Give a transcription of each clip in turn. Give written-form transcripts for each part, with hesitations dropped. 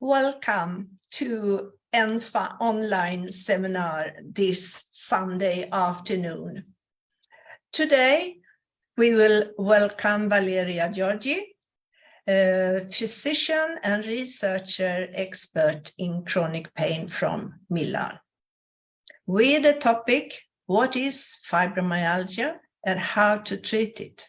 Welcome to ENFA online seminar this Sunday afternoon. Today, we will welcome Valeria Giorgi, a physician and researcher expert in chronic pain from Milan, with the topic, what is fibromyalgia and how to treat it?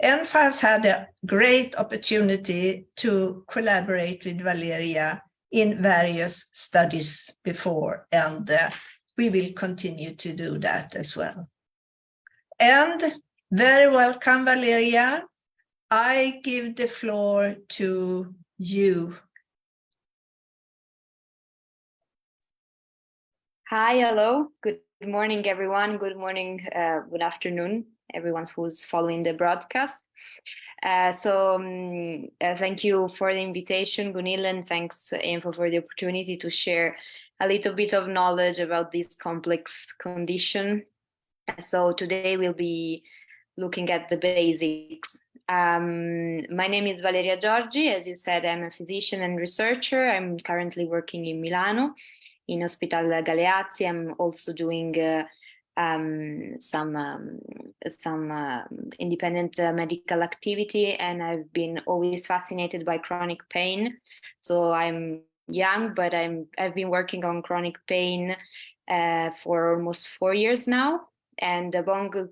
ENFA has had a great opportunity to collaborate with Valeria in various studies before, and we will continue to do that as well. And very welcome, Valeria. I give the floor to you. Hi, hello. Good morning, everyone. Good morning, good afternoon, everyone who's following the broadcast. Thank you for the invitation, Gunil, and thanks, ENFA, for the opportunity to share a little bit of knowledge about this complex condition. So today we'll be looking at the basics. My name is Valeria Giorgi. As you said, I'm a physician and researcher. I'm currently working in Milano, in Hospital Galeazzi. I'm also doing some independent medical activity, and I've been always fascinated by chronic pain. So I'm young, but I've been working on chronic pain for almost 4 years now. And among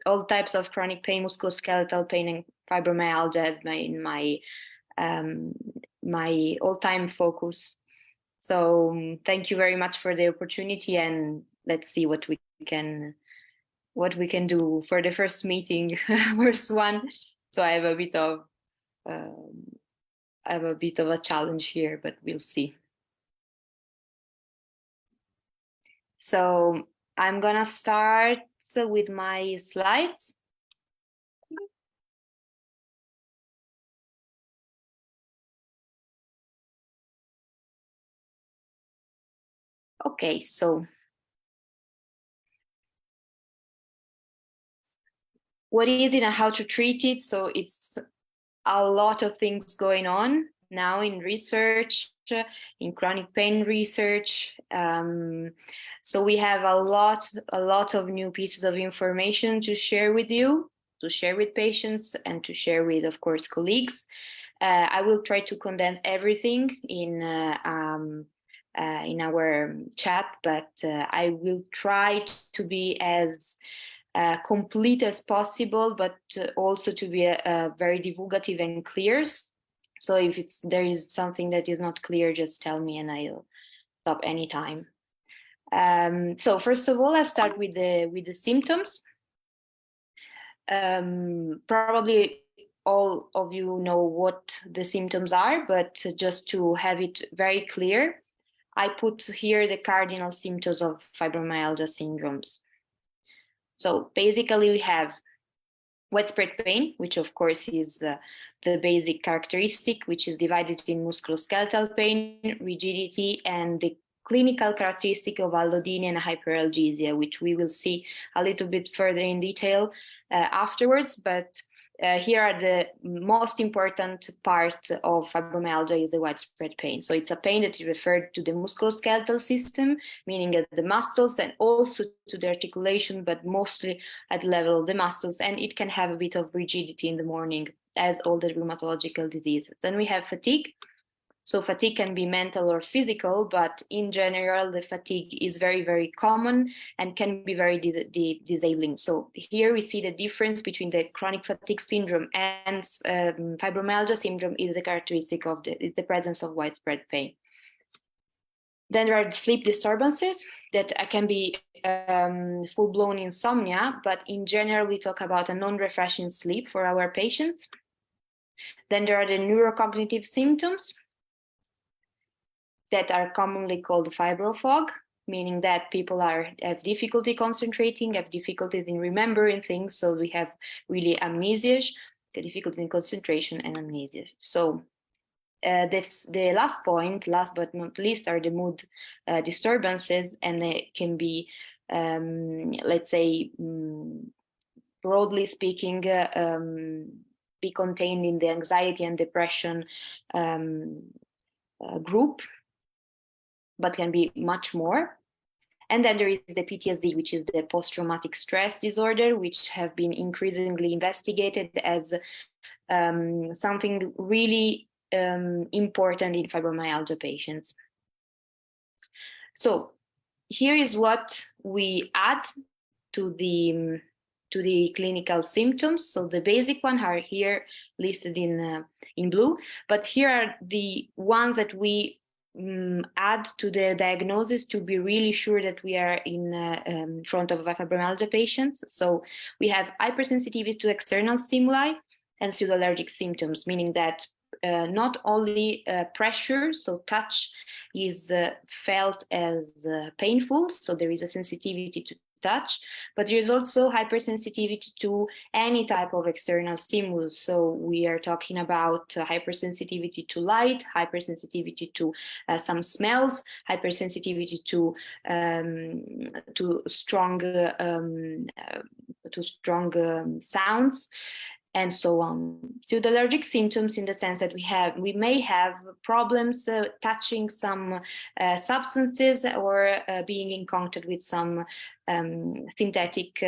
all types of chronic pain, musculoskeletal pain and fibromyalgia has been my all-time focus. So thank you very much for the opportunity, and let's see what we can do for the first meeting, first one. So I have a bit of a challenge here, but we'll see. So I'm gonna start with my slides. Okay, so what is it and how to treat it? So it's a lot of things going on now in research, in chronic pain research. So we have a lot of new pieces of information to share with you, to share with patients, and to share with, of course, colleagues. I will try to condense everything in our chat, but I will try to be as complete as possible, but also to be very divulgative and clear. So if there is something that is not clear, just tell me and I'll stop anytime. So first of all, I'll start with the symptoms. Probably all of you know what the symptoms are, but just to have it very clear, I put here the cardinal symptoms of fibromyalgia syndromes. So basically we have widespread pain, which of course is the basic characteristic, which is divided in musculoskeletal pain, rigidity, and the clinical characteristic of allodynia and hyperalgesia, which we will see a little bit further in detail afterwards. But here are the most important part of fibromyalgia is the widespread pain. So it's a pain that is referred to the musculoskeletal system, meaning at the muscles and also to the articulation, but mostly at the level of the muscles. And it can have a bit of rigidity in the morning, as all the rheumatological diseases. Then we have fatigue. So fatigue can be mental or physical, but in general, the fatigue is very, very common and can be very disabling. So here we see the difference between the chronic fatigue syndrome and fibromyalgia syndrome is the characteristic of the presence of widespread pain. Then there are sleep disturbances that can be full-blown insomnia, but in general, we talk about a non-refreshing sleep for our patients. Then there are the neurocognitive symptoms that are commonly called fibrofog, meaning that people have difficulty concentrating, have difficulties in remembering things. So we have really amnesia, the difficulties in concentration and amnesia. So the last point, last but not least, are the mood disturbances, and they can be, let's say, broadly speaking, be contained in the anxiety and depression group, but can be much more. And then there is the PTSD, which is the post-traumatic stress disorder, which have been increasingly investigated as something really important in fibromyalgia patients. So here is what we add to the clinical symptoms. So the basic ones are here listed in blue, but here are the ones that we add to the diagnosis to be really sure that we are in front of fibromyalgia patients. So we have hypersensitivity to external stimuli and pseudoallergic symptoms, meaning that not only pressure, so touch is felt as painful, so there is a sensitivity to touch, but there is also hypersensitivity to any type of external stimulus. So we are talking about hypersensitivity to light, hypersensitivity to some smells, hypersensitivity to strong sounds, and so on. Pseudoallergic symptoms in the sense that we may have problems touching some substances or being in contact with some synthetic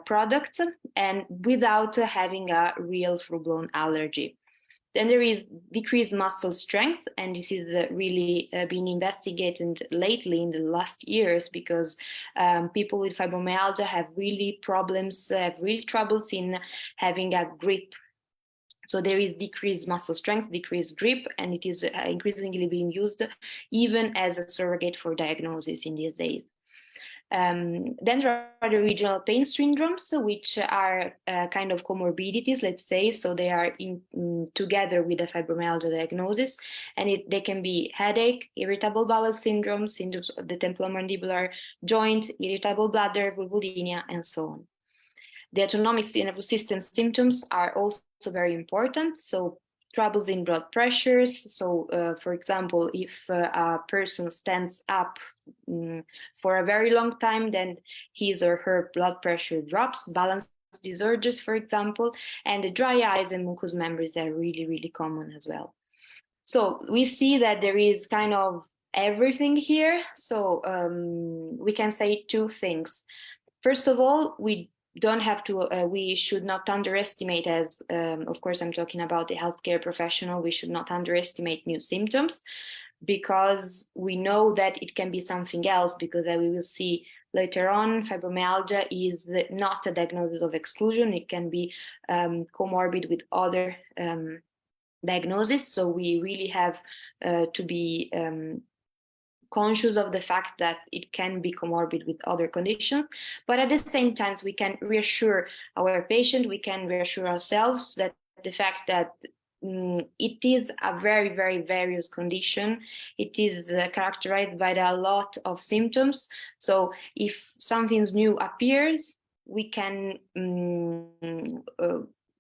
products, and without having a real full-blown allergy. Then there is decreased muscle strength, and this is really being investigated lately in the last years, because people with fibromyalgia have really troubles in having a grip. So there is decreased muscle strength, decreased grip, and it is increasingly being used even as a surrogate for diagnosis in these days. Then there are the regional pain syndromes, which are kind of comorbidities, let's say. So they are together with the fibromyalgia diagnosis, and they can be headache, irritable bowel syndrome, syndromes of the temporomandibular joint, irritable bladder, vulvodynia, and so on. The autonomic nervous system symptoms are also very important. So troubles in blood pressures. So, for example, if a person stands up for a very long time, then his or her blood pressure drops. Balance disorders, for example, and the dry eyes and mucous membranes are really, really common as well. So we see that there is kind of everything here. So we can say two things. First of all, we should not underestimate, as of course I'm talking about the healthcare professional, we should not underestimate new symptoms, because we know that it can be something else, because we will see later on, fibromyalgia is not a diagnosis of exclusion. It can be comorbid with other diagnoses. So we really have to be conscious of the fact that it can be comorbid with other conditions, but at the same time we can reassure our patient, we can reassure ourselves that the fact that it is a very, very various condition. It is characterized by a lot of symptoms. So if something new appears, we can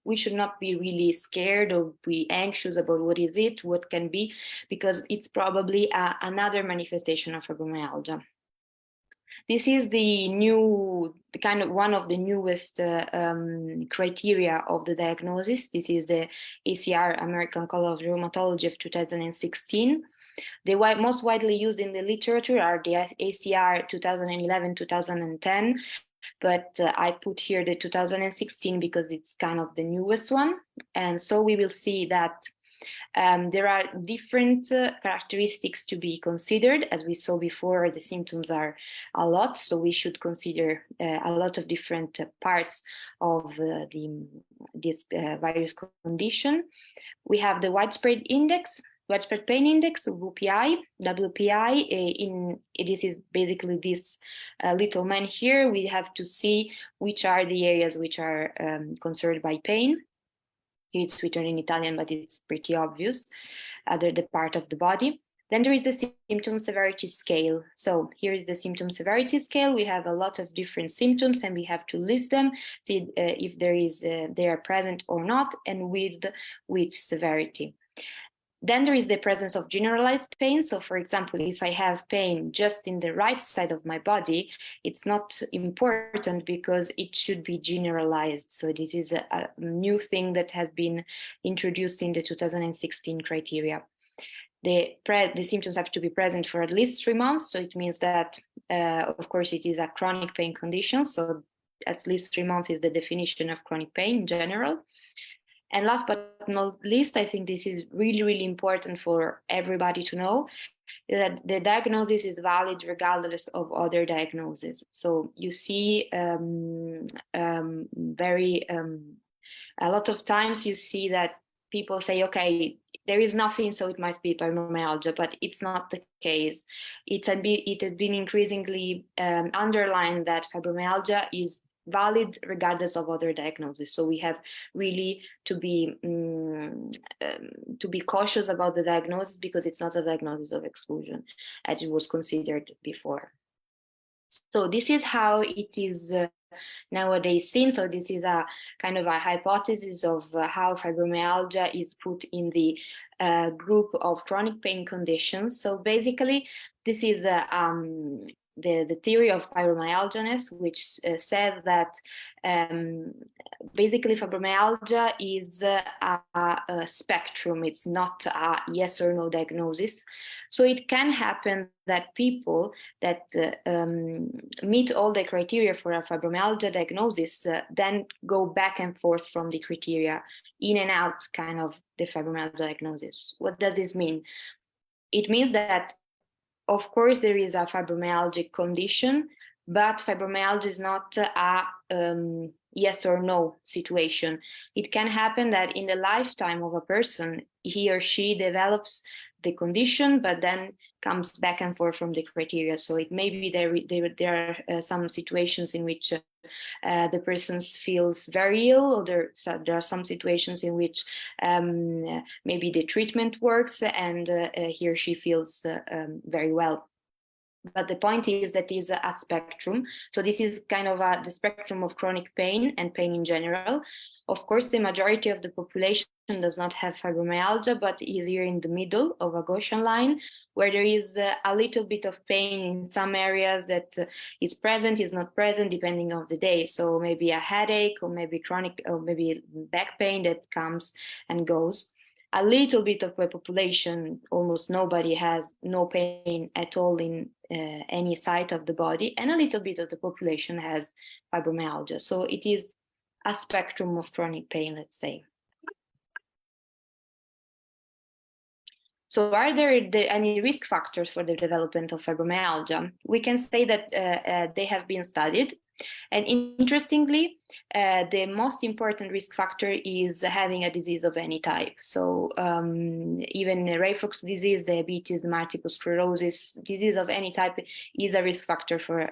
we should not be really scared or be anxious about what is it, what can be, because it's probably another manifestation of fibromyalgia. This is one of the newest criteria of the diagnosis. This is the ACR, American College of Rheumatology of 2016. The most widely used in the literature are the ACR 2011-2010. But I put here the 2016 because it's kind of the newest one. And so we will see that there are different characteristics to be considered. As we saw before, the symptoms are a lot, so we should consider a lot of different parts of this various condition. We have the widespread pain index, WPI. This is basically this little man here. We have to see which are the areas which are concerned by pain. Here it's written in Italian, but it's pretty obvious. The part of the body. Then there is the symptom severity scale. So here is the symptom severity scale. We have a lot of different symptoms, and we have to list them, see if they are present or not, and with which severity. Then there is the presence of generalized pain. So for example, if I have pain just in the right side of my body, it's not important because it should be generalized. So this is a new thing that has been introduced in the 2016 criteria. the symptoms have to be present for at least 3 months. So it means that, of course, it is a chronic pain condition. So at least 3 months is the definition of chronic pain in general. And last but not least, I think this is really, really important for everybody to know, that the diagnosis is valid regardless of other diagnoses. So you see a lot of times you see that people say, okay, there is nothing, so it must be fibromyalgia, but it's not the case. It had been increasingly underlined that fibromyalgia is valid regardless of other diagnoses. So we have really to be cautious about the diagnosis, because it's not a diagnosis of exclusion as it was considered before. So this is how it is nowadays seen. So this is a kind of a hypothesis of how fibromyalgia is put in the group of chronic pain conditions. So basically, this is the theory of fibromyalgia, which says that basically fibromyalgia is a spectrum. It's not a yes or no diagnosis. So it can happen that people that meet all the criteria for a fibromyalgia diagnosis then go back and forth from the criteria, in and out kind of the fibromyalgia diagnosis. What does this mean? It means that, of course, there is a fibromyalgic condition, but fibromyalgia is not a yes or no situation. It can happen that in the lifetime of a person, he or she develops the condition, but then comes back and forth from the criteria. So it may be there are some situations in which the person feels very ill, or there are some situations in which maybe the treatment works and he or she feels very well. But the point is that is a spectrum. So this is kind of the spectrum of chronic pain and pain in general. Of course, the majority of the population does not have fibromyalgia, but is here in the middle of a Gaussian line, where there is a little bit of pain in some areas that is present, is not present, depending on the day. So maybe a headache, or maybe chronic, or maybe back pain that comes and goes. A little bit of the population, almost nobody has no pain at all in any site of the body, and a little bit of the population has fibromyalgia. So it is a spectrum of chronic pain, let's say. So are there any risk factors for the development of fibromyalgia? We can say that they have been studied. And interestingly, the most important risk factor is having a disease of any type. So even Rayford's disease, diabetes, multiple sclerosis, disease of any type is a risk factor for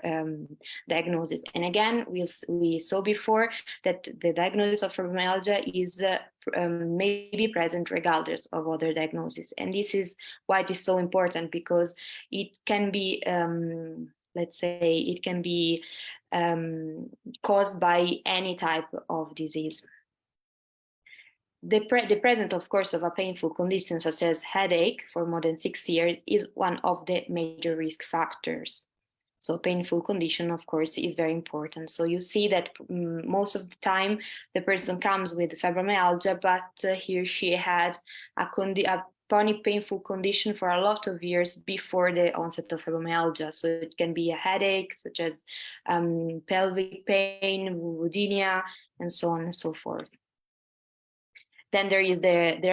diagnosis. And again, we saw before that the diagnosis of fibromyalgia is maybe present regardless of other diagnoses. And this is why it is so important, because it can be, let's say, it can be caused by any type of disease. The presence, of course, of a painful condition such as headache for more than 6 years is one of the major risk factors. So painful condition, of course, is very important. So you see that most of the time the person comes with fibromyalgia, but he or she had a chronic painful condition for a lot of years before the onset of fibromyalgia. So it can be a headache, such as pelvic pain, vulvodynia, and so on and so forth. Then there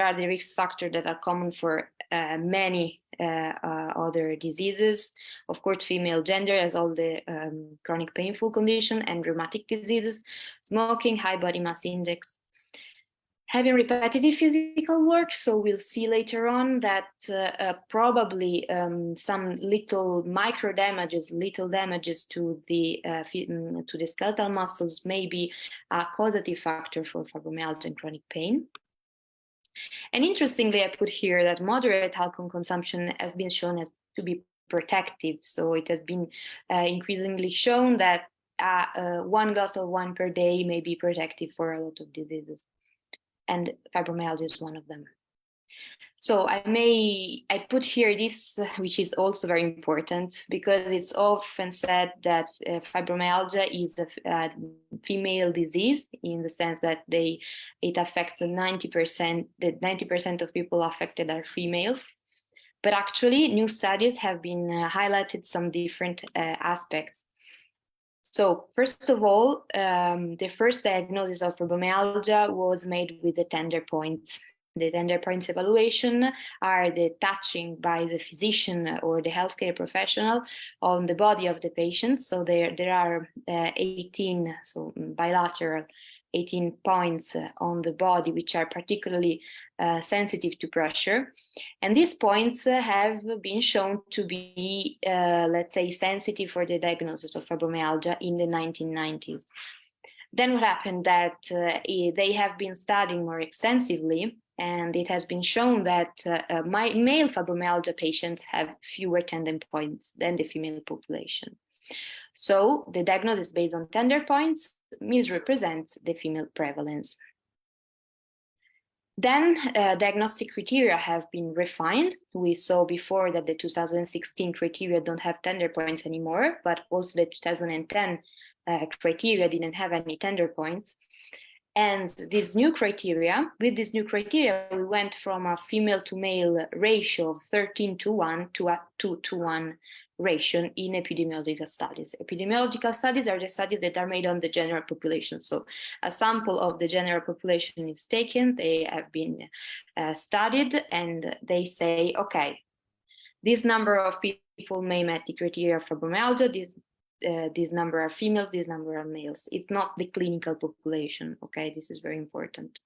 are the risk factors that are common for many other diseases. Of course, female gender has all the chronic painful condition and rheumatic diseases, smoking, high body mass index, having repetitive physical work. So we'll see later on that probably some little micro damages, to the skeletal muscles may be a causative factor for fibromyalgia and chronic pain. And interestingly, I put here that moderate alcohol consumption has been shown as to be protective. So it has been increasingly shown that 1 glass of wine per day may be protective for a lot of diseases. And fibromyalgia is one of them. So I put here this, which is also very important, because it's often said that fibromyalgia is a female disease, in the sense that it affects 90%. That 90% of people affected are females. But actually, new studies have been highlighted some different aspects. So first of all, the first diagnosis of fibromyalgia was made with the tender points. The tender points evaluation are the touching by the physician or the healthcare professional on the body of the patient. So there are 18, so bilateral 18 points on the body, which are particularly sensitive to pressure. And these points have been shown to be, let's say, sensitive for the diagnosis of fibromyalgia in the 1990s. Then what happened that they have been studying more extensively, and it has been shown that male fibromyalgia patients have fewer tender points than the female population. So the diagnosis based on tender points misrepresents the female prevalence. Then diagnostic criteria have been refined. We saw before that the 2016 criteria don't have tender points anymore, but also the 2010 criteria didn't have any tender points. And with this new criteria, we went from a female to male ratio of 13:1 to a 2:1 ratio in epidemiological studies. Epidemiological studies are the studies that are made on the general population. So a sample of the general population is taken, they have been studied, and they say, okay, this number of people may meet the criteria of fibromyalgia, this number are females, this number are males. It's not the clinical population, okay? This is very important.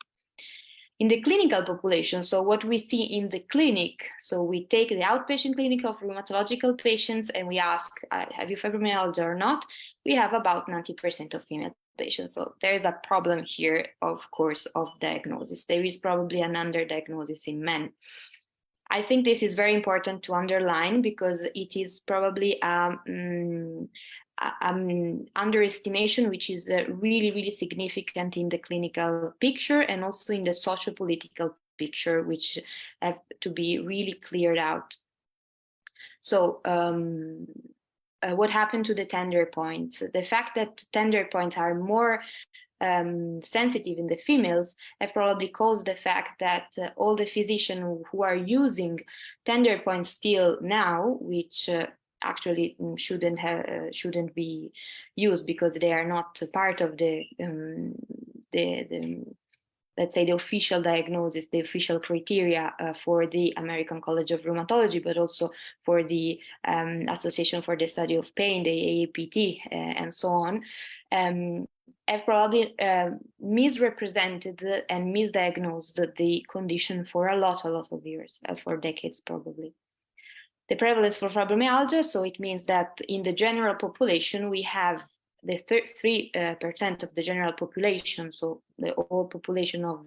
In the clinical population, so what we see in the clinic, so we take the outpatient clinic of rheumatological patients and we ask, have you fibromyalgia or not? We have about 90% of female patients. So there's a problem here, of course, of diagnosis. There is probably an underdiagnosis in men. I think this is very important to underline because it is probably underestimation, which is really, really significant in the clinical picture and also in the socio-political picture, which have to be really cleared out. So what happened to the tender points? The fact that tender points are more sensitive in the females have probably caused the fact that all the physicians who are using tender points still now, which actually shouldn't be used because they are not part of the let's say the official diagnosis, the official criteria for the American College of Rheumatology, but also for the Association for the Study of Pain, the AAPT, and so on, have probably misrepresented and misdiagnosed the condition for a lot of years, for decades probably. The prevalence for fibromyalgia, so it means that in the general population, we have the 3% of the general population, so the whole population of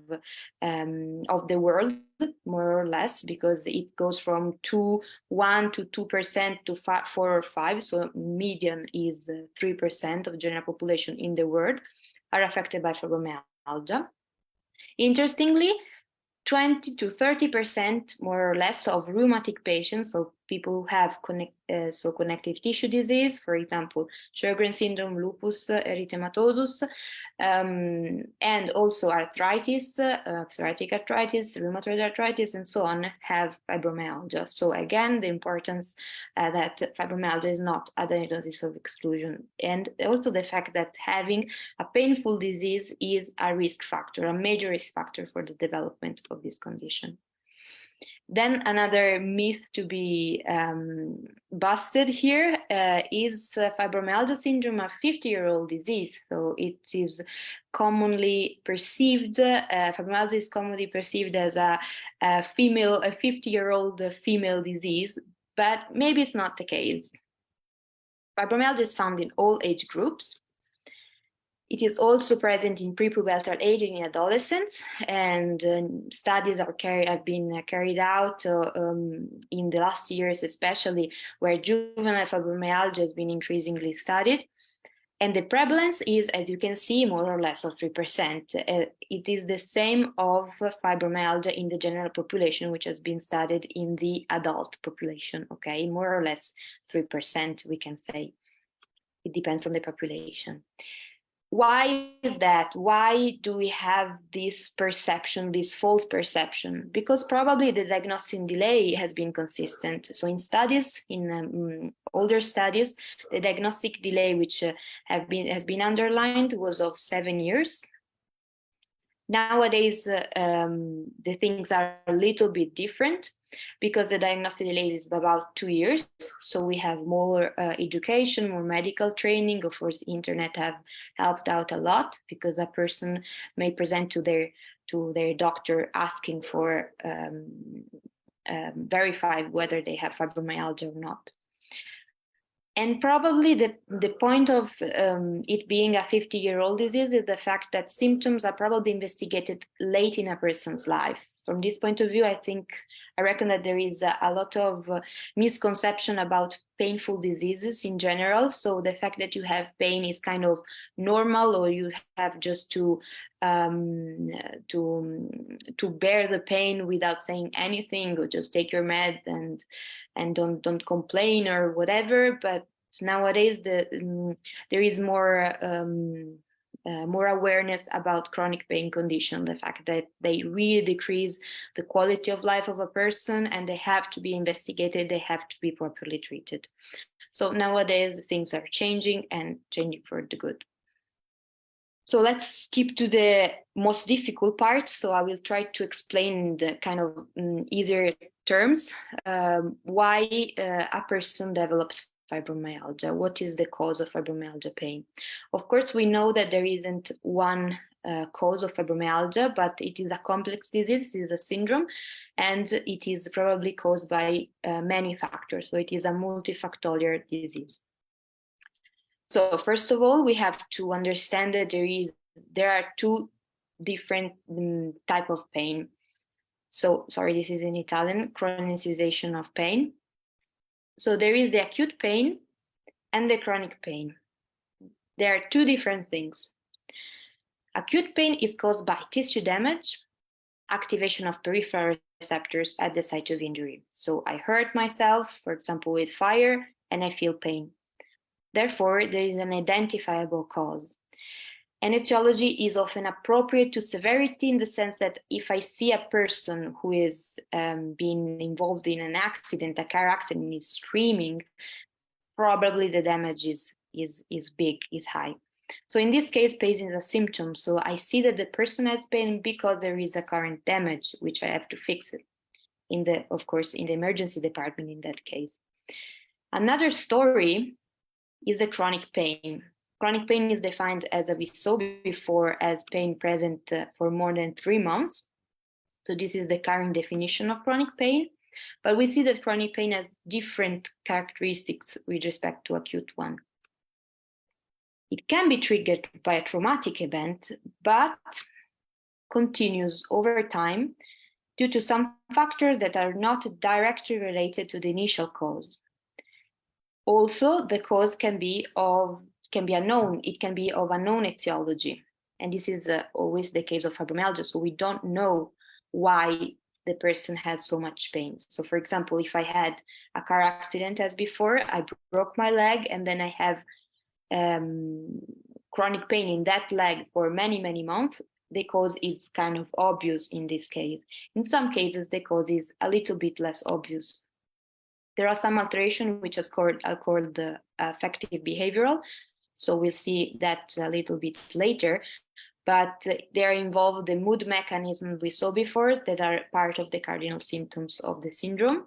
the world, more or less, because it goes from 1 to 2% to 4 or 5, so median is 3% of general population in the world are affected by fibromyalgia. Interestingly, 20 to 30% more or less of rheumatic patients, so people who have connective tissue disease, for example, Sjögren's syndrome, lupus erythematosus, and also arthritis, psoriatic arthritis, rheumatoid arthritis, and so on, have fibromyalgia. So again, the importance that fibromyalgia is not a diagnosis of exclusion, and also the fact that having a painful disease is a risk factor, a major risk factor for the development of this condition. Then another myth to be busted here is fibromyalgia syndrome, a 50-year-old disease. So it is commonly perceived, fibromyalgia is commonly perceived as a 50-year-old female disease, but maybe it's not the case. Fibromyalgia is found in all age groups. It is also present in prepubertal age and in adolescents, and studies have been carried out in the last years, especially where juvenile fibromyalgia has been increasingly studied. And the prevalence is, as you can see, more or less of 3%. It is the same of fibromyalgia in the general population, which has been studied in the adult population, okay? More or less 3%, we can say. It depends on the population. Why is that? Why do we have this perception, this false perception? Because probably the diagnostic delay has been consistent. So in studies, in older studies, the diagnostic delay which has been underlined was of 7 years. Nowadays, the things are a little bit different because the diagnostic delay is about 2 years. So we have more education, more medical training. Of course, internet have helped out a lot because a person may present to their doctor asking for verify whether they have fibromyalgia or not. And probably the point of it being a 50-year-old disease is the fact that symptoms are probably investigated late in a person's life. From this point of view, I reckon that there is a lot of misconception about painful diseases in general. So the fact that you have pain is kind of normal, or you have just to bear the pain without saying anything, or just take your meds and don't complain or whatever. But nowadays there is more awareness about chronic pain condition, the fact that they really decrease the quality of life of a person, and they have to be investigated, they have to be properly treated. So nowadays things are changing, and changing for the good. So let's skip to the most difficult part. So I will try to explain the kind of easier terms, why a person develops fibromyalgia. What is the cause of fibromyalgia pain? Of course, we know that there isn't one cause of fibromyalgia, but it is a complex disease, it is a syndrome, and it is probably caused by many factors. So it is a multifactorial disease. So first of all, we have to understand that there are two different type of pain. So, sorry, this is in Italian, chronicization of pain. So there is the acute pain and the chronic pain. There are two different things. Acute pain is caused by tissue damage, activation of peripheral receptors at the site of injury. So I hurt myself, for example, with fire, and I feel pain. Therefore, there is an identifiable cause. And etiology is often appropriate to severity in the sense that if I see a person who is being involved in an accident, a car accident, is screaming, probably the damage is big, is high. So in this case, pain is a symptom. So I see that the person has pain because there is a current damage, which I have to fix it. Of course, in the emergency department in that case. Another story is the chronic pain. Chronic pain is defined, as we saw before, as pain present for more than 3 months. So this is the current definition of chronic pain. But we see that chronic pain has different characteristics with respect to acute one. It can be triggered by a traumatic event, but continues over time due to some factors that are not directly related to the initial cause. Also, the cause can be unknown. It can be of unknown etiology. And this is always the case of fibromyalgia. So we don't know why the person has so much pain. So for example, if I had a car accident as before, I broke my leg, and then I have chronic pain in that leg for many, many months, the cause is kind of obvious in this case. In some cases, the cause is a little bit less obvious. There are some alterations which are called the affective behavioral. So we'll see that a little bit later. But they are involved the mood mechanism we saw before that are part of the cardinal symptoms of the syndrome.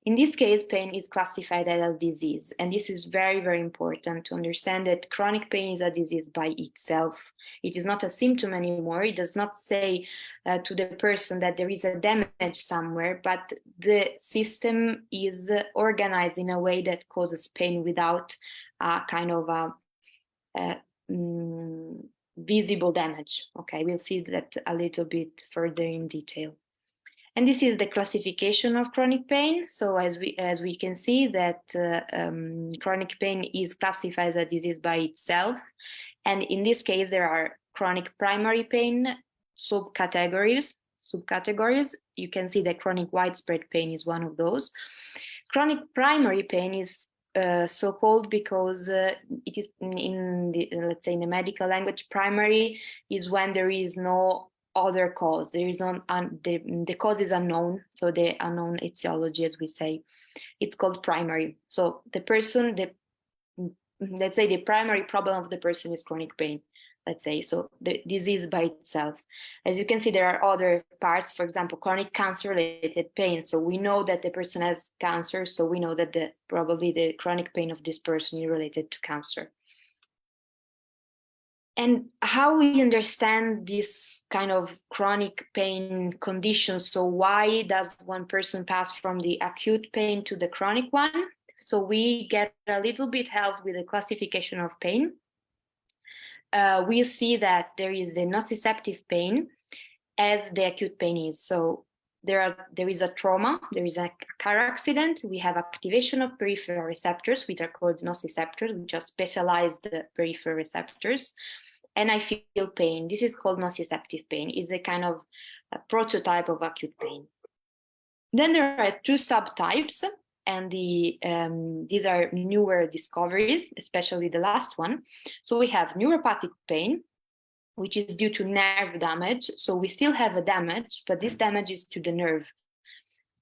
In this case, pain is classified as a disease. And this is very, very important to understand that chronic pain is a disease by itself. It is not a symptom anymore. It does not say to the person that there is a damage somewhere, but the system is organized in a way that causes pain without a kind of visible damage. Okay, we'll see that a little bit further in detail. And this is the classification of chronic pain. So as we can see that chronic pain is classified as a disease by itself. And in this case, there are chronic primary pain subcategories. You can see that chronic widespread pain is one of those. Chronic primary pain is so-called because it is in the, let's say in the medical language, primary is when there is no other cause. There is the cause is unknown, so the unknown etiology, as we say, it's called primary. So the person, let's say the primary problem of the person is chronic pain, let's say, so the disease by itself. As you can see, there are other parts, for example, chronic cancer-related pain. So we know that the person has cancer, so we know that probably the chronic pain of this person is related to cancer. And how we understand this kind of chronic pain condition, so why does one person pass from the acute pain to the chronic one? So we get a little bit help with the classification of pain. We see that there is the nociceptive pain as the acute pain is. So there is a trauma, there is a car accident, we have activation of peripheral receptors, which are called nociceptors, which are specialized peripheral receptors, and I feel pain. This is called nociceptive pain. It's a kind of a prototype of acute pain. Then there are two subtypes, and these are newer discoveries, especially the last one. So we have neuropathic pain, which is due to nerve damage. So we still have a damage, but this damage is to the nerve.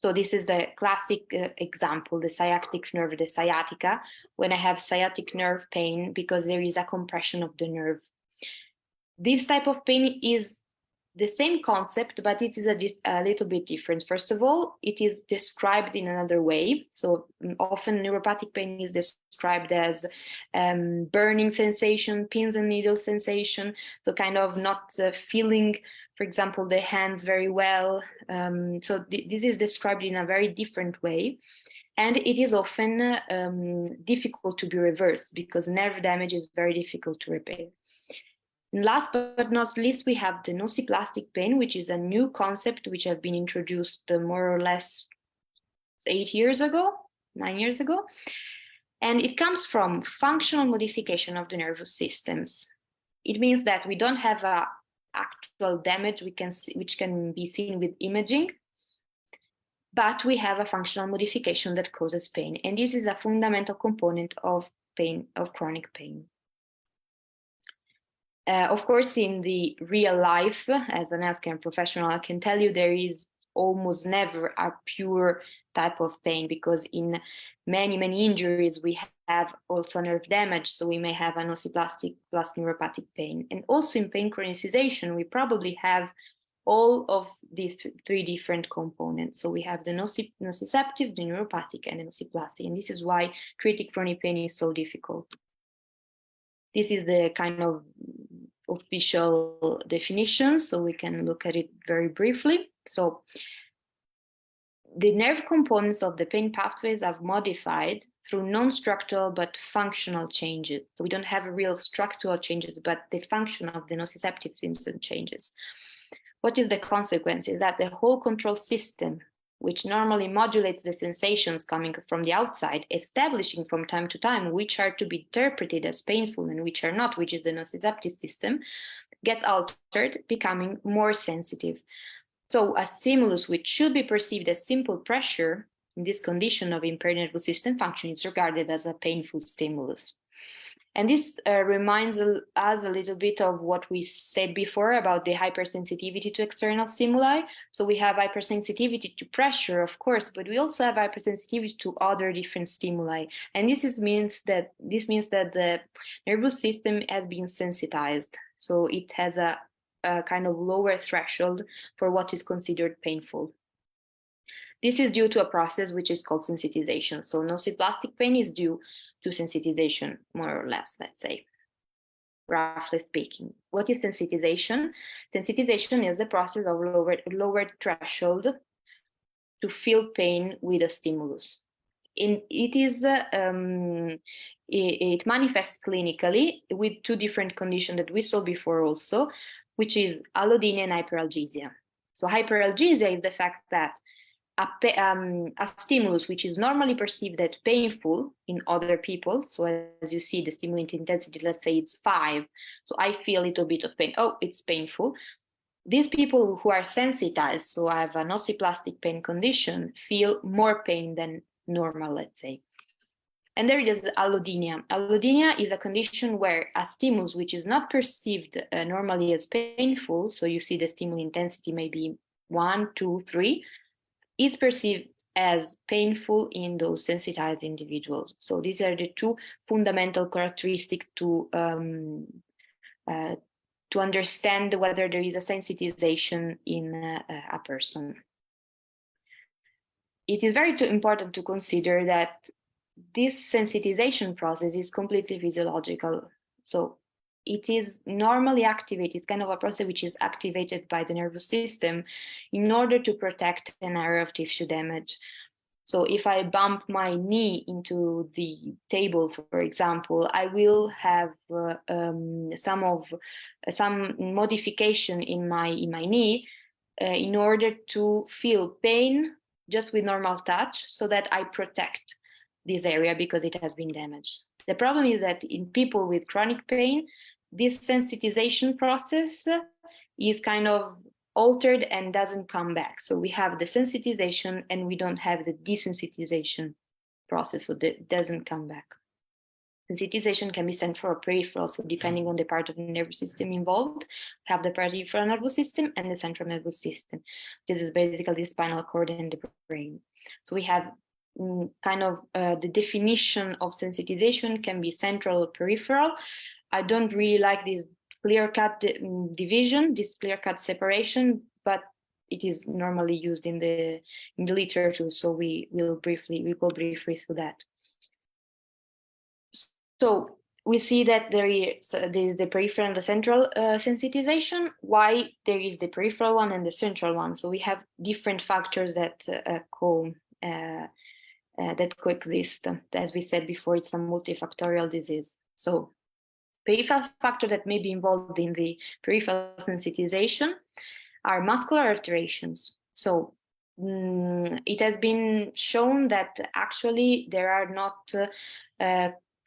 So this is the classic example, the sciatic nerve, the sciatica, when I have sciatic nerve pain because there is a compression of the nerve. This type of pain is the same concept, but it is a little bit different. First of all, it is described in another way. So often neuropathic pain is described as burning sensation, pins and needles sensation, so kind of not feeling, for example, the hands very well. So this is described in a very different way. And it is often difficult to be reversed because nerve damage is very difficult to repair. And last but not least, we have the nociplastic pain, which is a new concept which have been introduced more or less 9 years ago. And it comes from functional modification of the nervous systems. It means that we don't have a actual damage which can be seen with imaging, but we have a functional modification that causes pain. And this is a fundamental component of pain, of chronic pain. Of course, in the real life, as an healthcare professional, I can tell you there is almost never a pure type of pain because in many injuries, we have also nerve damage. So we may have a nociplastic plus neuropathic pain. And also in pain chronicization, we probably have all of these three different components. So we have the nociceptive, the neuropathic, and the nociplastic. And this is why treating chronic pain is so difficult. This is the kind of official definition, so we can look at it very briefly. So the nerve components of the pain pathways are modified through non-structural but functional changes. So we don't have real structural changes, but the function of the nociceptive system changes. What is the consequence? Is that the whole control system, which normally modulates the sensations coming from the outside, establishing from time to time which are to be interpreted as painful and which are not, which is the nociceptive system, gets altered, becoming more sensitive. So a stimulus which should be perceived as simple pressure in this condition of impaired nervous system function is regarded as a painful stimulus. And this reminds us a little bit of what we said before about the hypersensitivity to external stimuli. So we have hypersensitivity to pressure, of course, but we also have hypersensitivity to other different stimuli. And this means that the nervous system has been sensitized. So it has a kind of lower threshold for what is considered painful. This is due to a process which is called sensitization. So nociplastic pain is due to sensitization, more or less, let's say, roughly speaking. What is sensitization? Sensitization is the process of lower threshold to feel pain with a stimulus. It manifests clinically with two different conditions that we saw before also, which is allodynia and hyperalgesia. So hyperalgesia is the fact that a stimulus which is normally perceived as painful in other people. So as you see, the stimulant intensity, let's say it's 5. So I feel a little bit of pain. Oh, it's painful. These people who are sensitized, so have a nociplastic pain condition, feel more pain than normal, let's say. And there is allodynia. Allodynia is a condition where a stimulus which is not perceived normally as painful, so you see the stimuli intensity maybe 1, 2, 3, is perceived as painful in those sensitized individuals. So these are the two fundamental characteristics to understand whether there is a sensitization in a person. It is very important to consider that this sensitization process is completely physiological. So it is normally activated. It's kind of a process which is activated by the nervous system in order to protect an area of tissue damage. So if I bump my knee into the table, for example, I will have some modification in my knee in order to feel pain just with normal touch, so that I protect this area because it has been damaged. The problem is that in people with chronic pain, this sensitization process is kind of altered and doesn't come back. So we have the sensitization and we don't have the desensitization process, so that doesn't come back. Sensitization can be central or peripheral, so depending on the part of the nervous system involved, we have the peripheral nervous system and the central nervous system. This is basically the spinal cord and the brain. So we have the definition of sensitization can be central or peripheral. I don't really like this clear-cut division, this clear-cut separation, but it is normally used in the literature, so we go briefly through that. So we see that there is the peripheral and the central sensitization. Why there is the peripheral one and the central one? So we have different factors that coexist. As we said before, it's a multifactorial disease. So peripheral factors that may be involved in the peripheral sensitization are muscular alterations. So it has been shown that actually there are not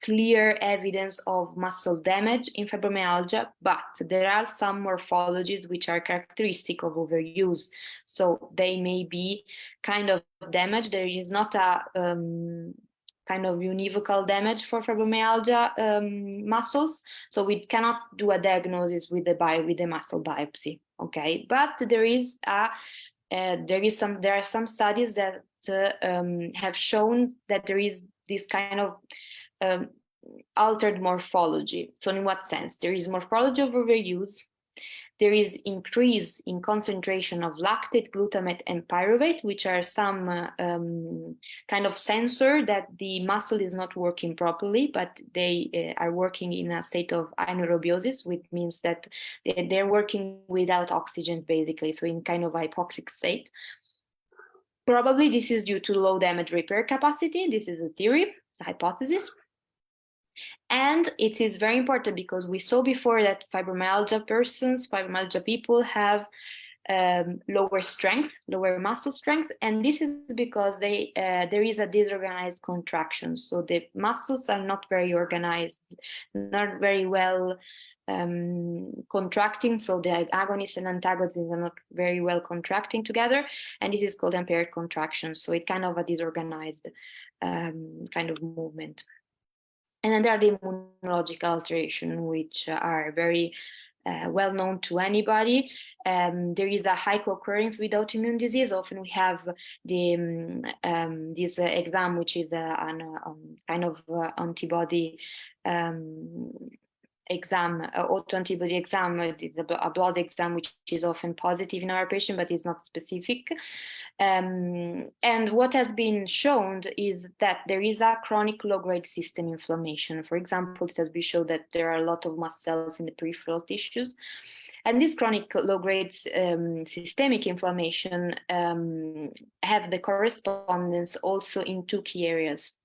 clear evidence of muscle damage in fibromyalgia, but there are some morphologies which are characteristic of overuse. So they may be kind of damaged. There is not a kind of univocal damage for fibromyalgia muscles, so we cannot do a diagnosis with the muscle biopsy. Okay, but there are some studies that have shown that there is this kind of altered morphology. So in what sense? There is morphology of overuse. There is increase in concentration of lactate, glutamate, and pyruvate, which are some kind of sensor that the muscle is not working properly, but they are working in a state of anaerobiosis, which means that they're working without oxygen, basically, so in kind of hypoxic state. Probably this is due to low damage repair capacity. This is a theory, a hypothesis. And it is very important because we saw before that fibromyalgia people have lower strength, lower muscle strength, and this is because there is a disorganized contraction. So the muscles are not very organized, not very well contracting. So the agonists and antagonists are not very well contracting together, and this is called impaired contraction. So it's kind of a disorganized kind of movement. And then there are the immunological alterations, which are very well known to anybody. There is a high co-occurrence with autoimmune disease. Often we have this exam, which is a kind of antibody exam, autoantibody exam. It's a blood exam, which is often positive in our patient, but it's not specific. And what has been shown is that there is a chronic low-grade system inflammation. For example, it has been shown that there are a lot of mast cells in the peripheral tissues. And this chronic low-grade systemic inflammation have the correspondence also in two key areas,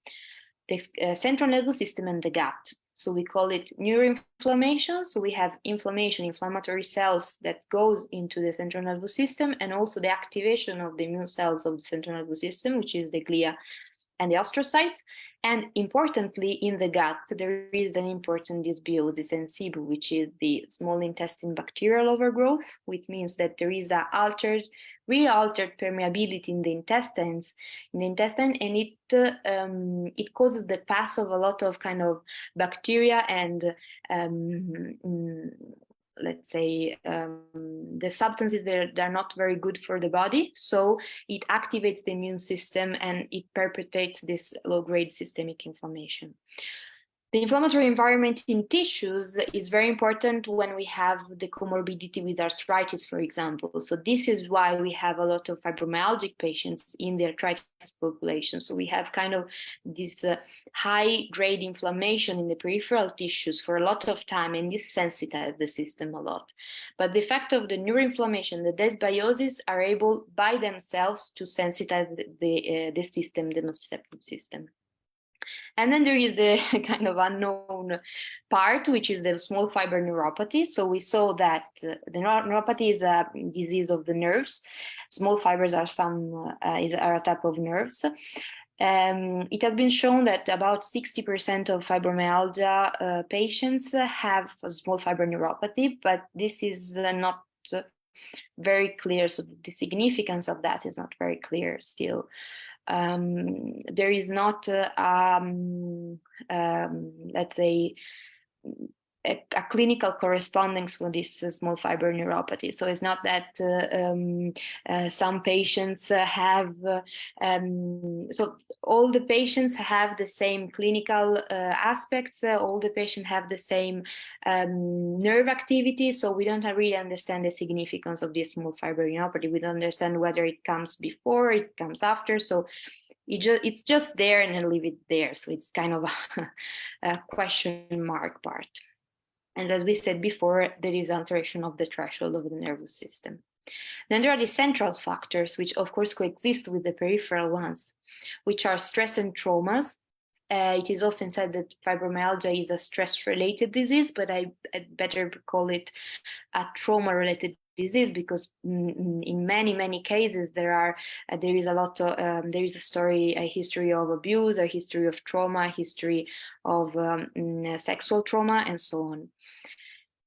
the central nervous system and the gut. So we call it neuroinflammation. So we have inflammatory cells that goes into the central nervous system, and also the activation of the immune cells of the central nervous system, which is the glia and the astrocyte. And importantly, in the gut, there is an important dysbiosis and SIBO, which is the small intestine bacterial overgrowth, which means that there is an altered really altered permeability in the intestine, and it causes the pass of a lot of kind of bacteria and let's say the substances that are not very good for the body. So it activates the immune system and it perpetrates this low-grade systemic inflammation. The inflammatory environment in tissues is very important when we have the comorbidity with arthritis, for example. So this is why we have a lot of fibromyalgic patients in the arthritis population. So we have kind of this high-grade inflammation in the peripheral tissues for a lot of time, and this sensitizes the system a lot. But the effect of the neuroinflammation, the dysbiosis, are able by themselves to sensitize the system, the nociceptive system. And then there is the kind of unknown part, which is the small fiber neuropathy. So we saw that the neuropathy is a disease of the nerves. Small fibers are a type of nerves. It has been shown that about 60% of fibromyalgia patients have a small fiber neuropathy, but this is not very clear. So the significance of that is not very clear still. There is not, let's say, a clinical correspondence with this small fiber neuropathy. So it's not that some patients have, so all the patients have the same clinical aspects, all the patients have the same nerve activity, so we don't really understand the significance of this small fiber neuropathy. We don't understand whether it comes before, it comes after, so it's just there and I leave it there. So it's kind of a question mark part. And as we said before, there is alteration of the threshold of the nervous system. Then there are the central factors, which of course coexist with the peripheral ones, which are stress and traumas. It is often said that fibromyalgia is a stress-related disease, but I'd better call it a trauma-related disease, because in many cases there is a history of abuse, a history of trauma, a history of sexual trauma, and so on.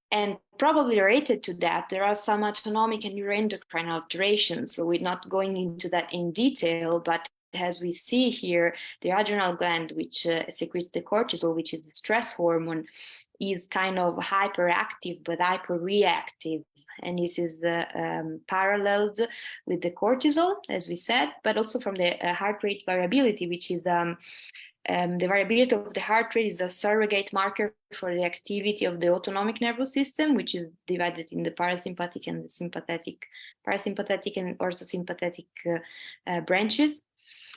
And probably related to that, there are some autonomic and neuroendocrine alterations. So we're not going into that in detail, but as we see here, the adrenal gland, which secretes the cortisol, which is the stress hormone, is kind of hyperactive but hyperreactive. And this is paralleled with the cortisol, as we said, but also from the heart rate variability, which is the variability of the heart rate is a surrogate marker for the activity of the autonomic nervous system, which is divided in the parasympathetic and the sympathetic, parasympathetic and orthosympathetic branches.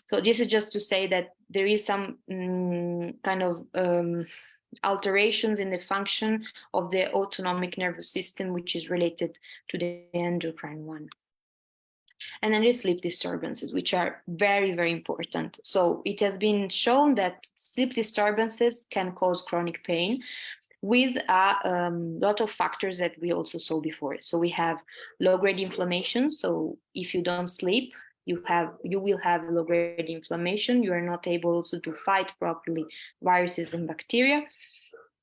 So this is just to say that there is some kind of alterations in the function of the autonomic nervous system, which is related to the endocrine one. And then there's sleep disturbances, which are very, very important. So it has been shown that sleep disturbances can cause chronic pain with a lot of factors that we also saw before. So we have low-grade inflammation. So if you don't sleep, you will have low-grade inflammation. You are not able also to fight properly viruses and bacteria.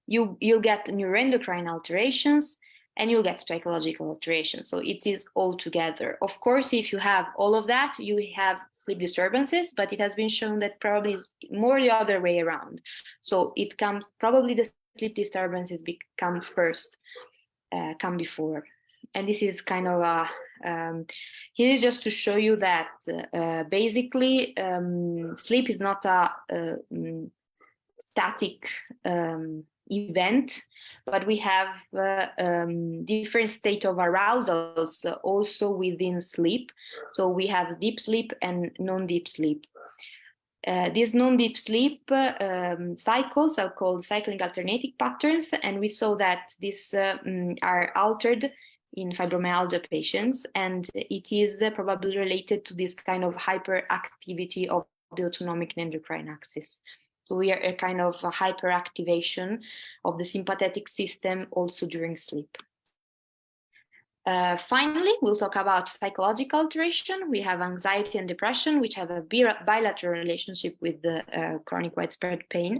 You'll get neuroendocrine alterations, and you'll get psychological alterations. So it is all together. Of course, if you have all of that, you have sleep disturbances, but it has been shown that probably it's more the other way around. So it comes, probably the sleep disturbances come first, come before. And this is kind of here is just to show you that basically sleep is not a static event, but we have different state of arousals also within sleep. So we have deep sleep and non-deep sleep. These non-deep sleep cycles are called cycling alternating patterns, and we saw that these are altered in fibromyalgia patients, and it is probably related to this kind of hyperactivity of the autonomic and endocrine axis. So we are a kind of a hyperactivation of the sympathetic system also during sleep. Finally, we'll talk about psychological alteration. We have anxiety and depression, which have a bilateral relationship with the chronic widespread pain.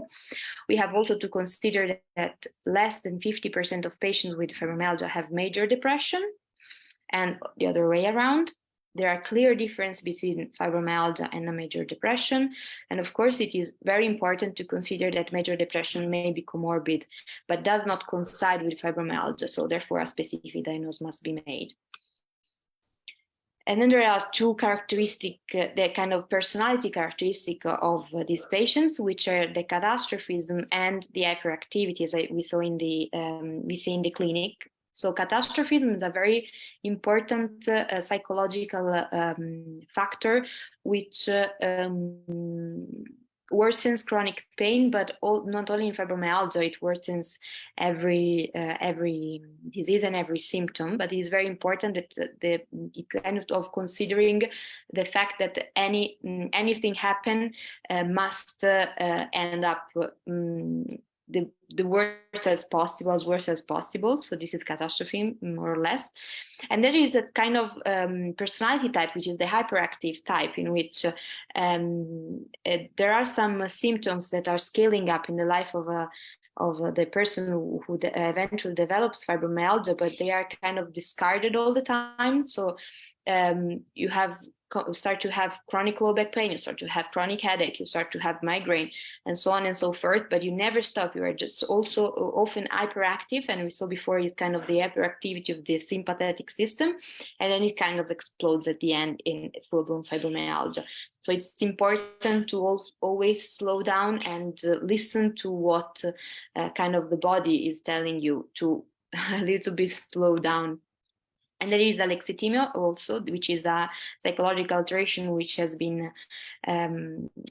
We have also to consider that less than 50% of patients with fibromyalgia have major depression, and the other way around. there are clear differences between fibromyalgia and a major depression. And of course, it is very important to consider that major depression may be comorbid, but does not coincide with fibromyalgia. So therefore, a specific diagnosis must be made. And then there are two characteristics, the kind of personality characteristic of these patients, which are the catastrophism and the hyperactivity, as we saw in the we see in the clinic. So catastrophism is a very important psychological factor, which worsens chronic pain, but not only in fibromyalgia, it worsens every disease and every symptom. But it is very important that it kind of considering the fact that anything happen must end up the worst as possible, as worse as possible. So this is catastrophe, more or less. And there is a kind of personality type, which is the hyperactive type, in which there are some symptoms that are scaling up in the life of the person who eventually develops fibromyalgia, but they are kind of discarded all the time. So you start to have chronic low back pain, you start to have chronic headache, you start to have migraine, and so on and so forth, but you never stop. You are just also often hyperactive, and we saw before it's kind of the hyperactivity of the sympathetic system, and then it kind of explodes at the end in full-blown fibromyalgia. So it's important to always slow down and listen to what kind of the body is telling you to a little bit slow down. And there is alexithymia also, which is a psychological alteration which has been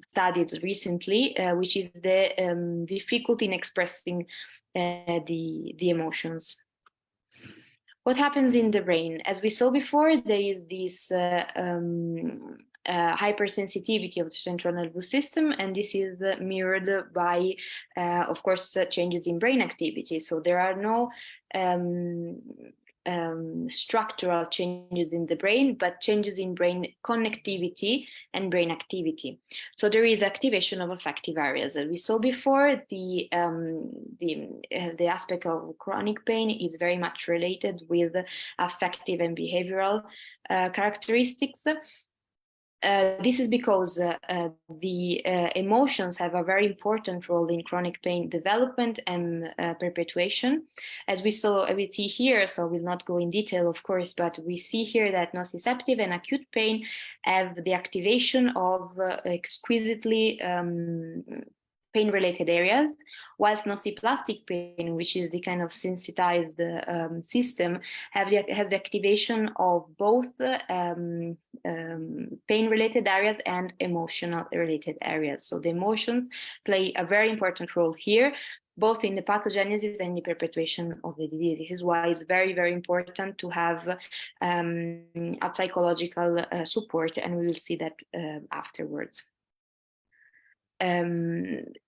studied recently, which is the difficulty in expressing the emotions. What happens in the brain? As we saw before, there is this hypersensitivity of the central nervous system, and this is mirrored by, of course, changes in brain activity. So there are no structural changes in the brain, but changes in brain connectivity and brain activity. So there is activation of affective areas. As we saw before, the aspect of chronic pain is very much related with affective and behavioral characteristics. This is because the emotions have a very important role in chronic pain development and perpetuation. As we see here, so I will not go in detail, of course, but we see here that nociceptive and acute pain have the activation of exquisitely pain-related areas, whilst nociplastic pain, which is the kind of sensitized system, has the activation of both pain-related areas and emotional-related areas. So the emotions play a very important role here, both in the pathogenesis and the perpetuation of the disease. This is why it's very, very important to have a psychological support, and we will see that afterwards.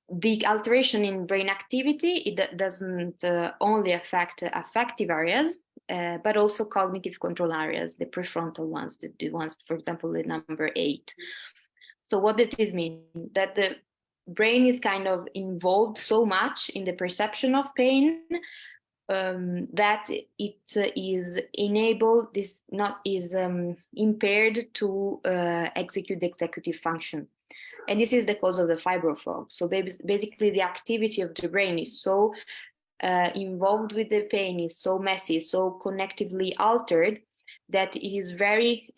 The alteration in brain activity, it doesn't only affect affective areas, but also cognitive control areas, the prefrontal ones, the ones, for example, the number 8. So what does this mean? That the brain is kind of involved so much in the perception of pain that it is impaired to execute the executive function. And this is the cause of the fibrofog. So basically the activity of the brain is so involved with the pain, is so messy, so connectively altered, that it is very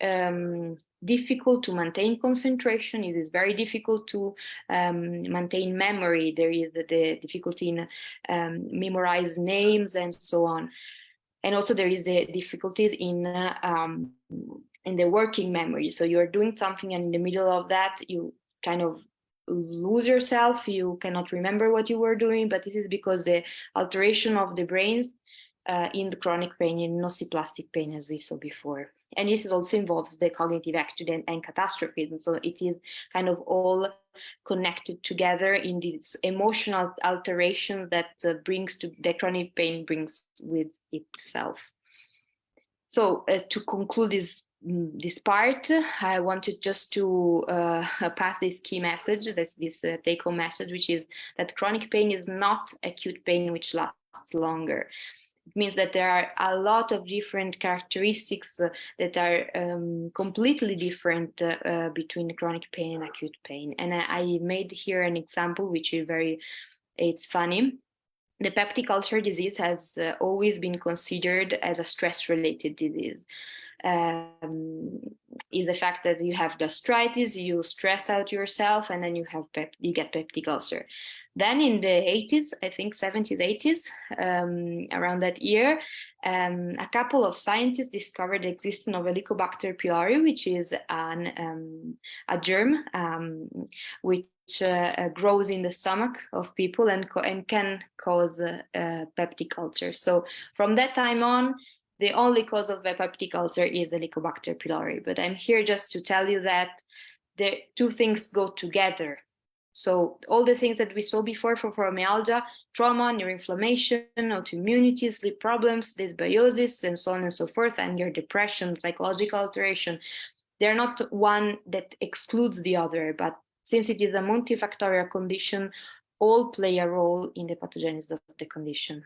difficult to maintain concentration. It is very difficult to maintain memory. There is the difficulty in memorize names and so on. And also there is the difficulties in the working memory. So you're doing something, and in the middle of that, you kind of lose yourself, you cannot remember what you were doing, but this is because the alteration of the brains in the chronic pain, in nociplastic pain, as we saw before. And this also involves the cognitive accident and catastrophism. So it is kind of all connected together in these emotional alterations that the chronic pain brings with itself. So to conclude this part, I wanted just to pass this key message, this take-home message, which is that chronic pain is not acute pain which lasts longer. It means that there are a lot of different characteristics that are completely different between chronic pain and acute pain. And I made here an example, which is it's funny. The peptic ulcer disease has always been considered as a stress-related disease. Is the fact that you have gastritis, you stress out yourself, and then you get peptic ulcer. Then in the 80s, I think 70s, 80s, around that year, a couple of scientists discovered the existence of Helicobacter pylori, which is a germ which grows in the stomach of people and can cause peptic ulcer. So from that time on, the only cause of a peptic ulcer is Helicobacter pylori. But I'm here just to tell you that the two things go together. So all the things that we saw before for fibromyalgia, trauma, neuroinflammation, autoimmunity, sleep problems, dysbiosis, and so on and so forth, anger, depression, psychological alteration, they're not one that excludes the other, but since it is a multifactorial condition, all play a role in the pathogenesis of the condition.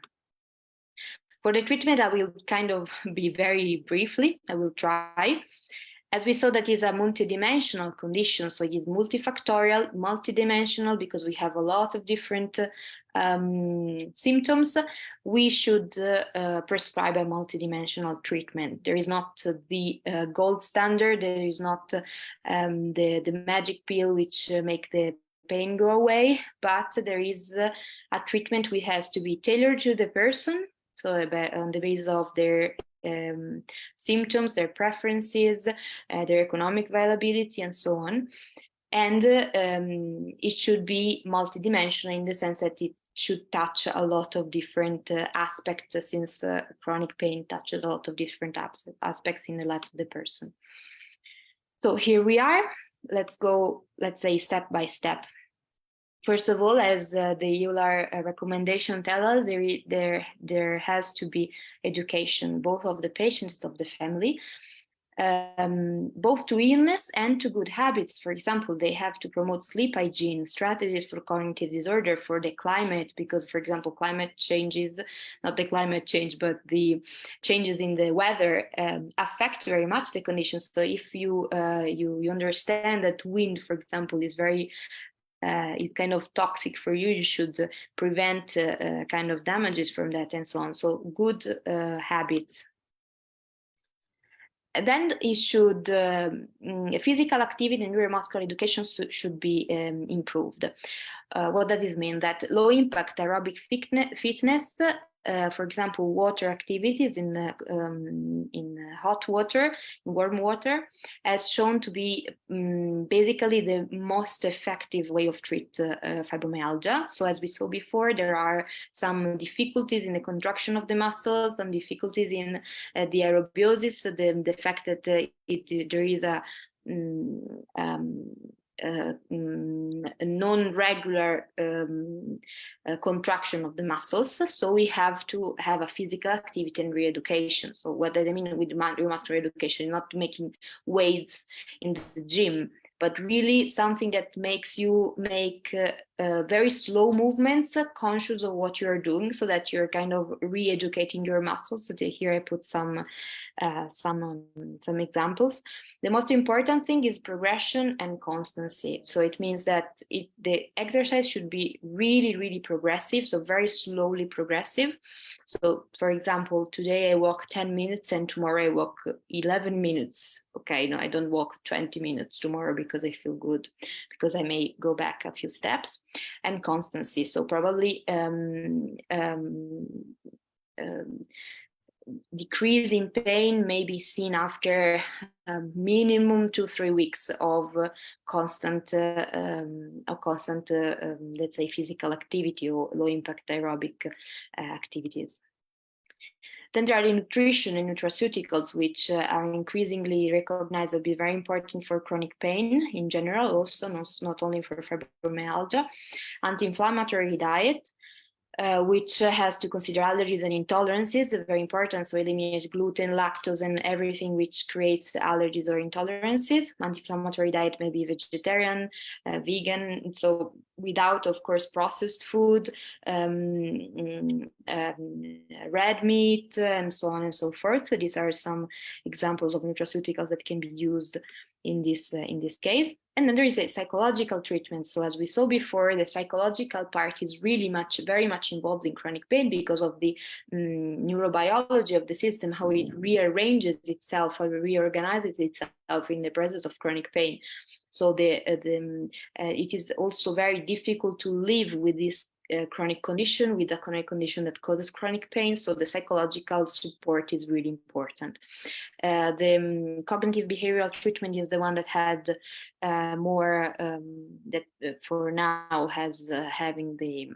For the treatment, I will kind of be very briefly, I will try. As we saw, that is a multidimensional condition, so it is multifactorial, multidimensional, because we have a lot of different symptoms. We should prescribe a multidimensional treatment. There is not the gold standard, there is not the magic pill which make the pain go away, but there is a treatment which has to be tailored to the person, so on the basis of their symptoms, their preferences, their economic viability, and so on. And it should be multidimensional in the sense that it should touch a lot of different aspects, since chronic pain touches a lot of different aspects in the life of the person. So here we are. Let's go, let's say, step by step. First of all, as the EULAR recommendation tells us, there has to be education, both of the patients, of the family, both to illness and to good habits. For example, they have to promote sleep hygiene, strategies for cognitive disorder, for the climate, because, for example, climate changes, not the climate change, but the changes in the weather affect very much the conditions. So if you understand that wind, for example, is very it's kind of toxic for you, you should prevent kind of damages from that, and so on. So good habits. And then it should physical activity and neuromuscular education should be improved. What does it mean? That low impact aerobic fitness, for example, water activities in hot water, warm water, has shown to be basically the most effective way of treat fibromyalgia. So as we saw before, there are some difficulties in the contraction of the muscles, some difficulties in the aerobiosis, the fact that there is a non-regular contraction of the muscles. So we have to have a physical activity and re-education. So what does I mean with muscular education? Not making weights in the gym, but really something that makes you make very slow movements, conscious of what you're doing, so that you're kind of re-educating your muscles. So here I put some examples. The most important thing is progression and constancy. So it means that the exercise should be really, really progressive, so very slowly progressive. So, for example, today I walk 10 minutes and tomorrow I walk 11 minutes. Okay, no, I don't walk 20 minutes tomorrow because I feel good, because I may go back a few steps. And constancy, so probably decrease in pain may be seen after minimum 2-3 weeks of constant, let's say, physical activity or low impact aerobic activities. Then there are the nutrition and nutraceuticals, which are increasingly recognized to be very important for chronic pain in general, also not only for fibromyalgia. Anti-inflammatory diet, which has to consider allergies and intolerances, very important, so eliminate gluten, lactose, and everything which creates allergies or intolerances. Anti-inflammatory diet may be vegetarian, vegan, so without, of course, processed food, red meat, and so on and so forth. These are some examples of nutraceuticals that can be used in this case. And then there is a psychological treatment. So as we saw before, the psychological part is really very much involved in chronic pain because of the neurobiology of the system, how it rearranges itself, how it reorganizes itself in the presence of chronic pain. So it is also very difficult to live with this chronic condition, with a chronic condition that causes chronic pain. So the psychological support is really important. The cognitive behavioral treatment is the one that had more, that for now has having the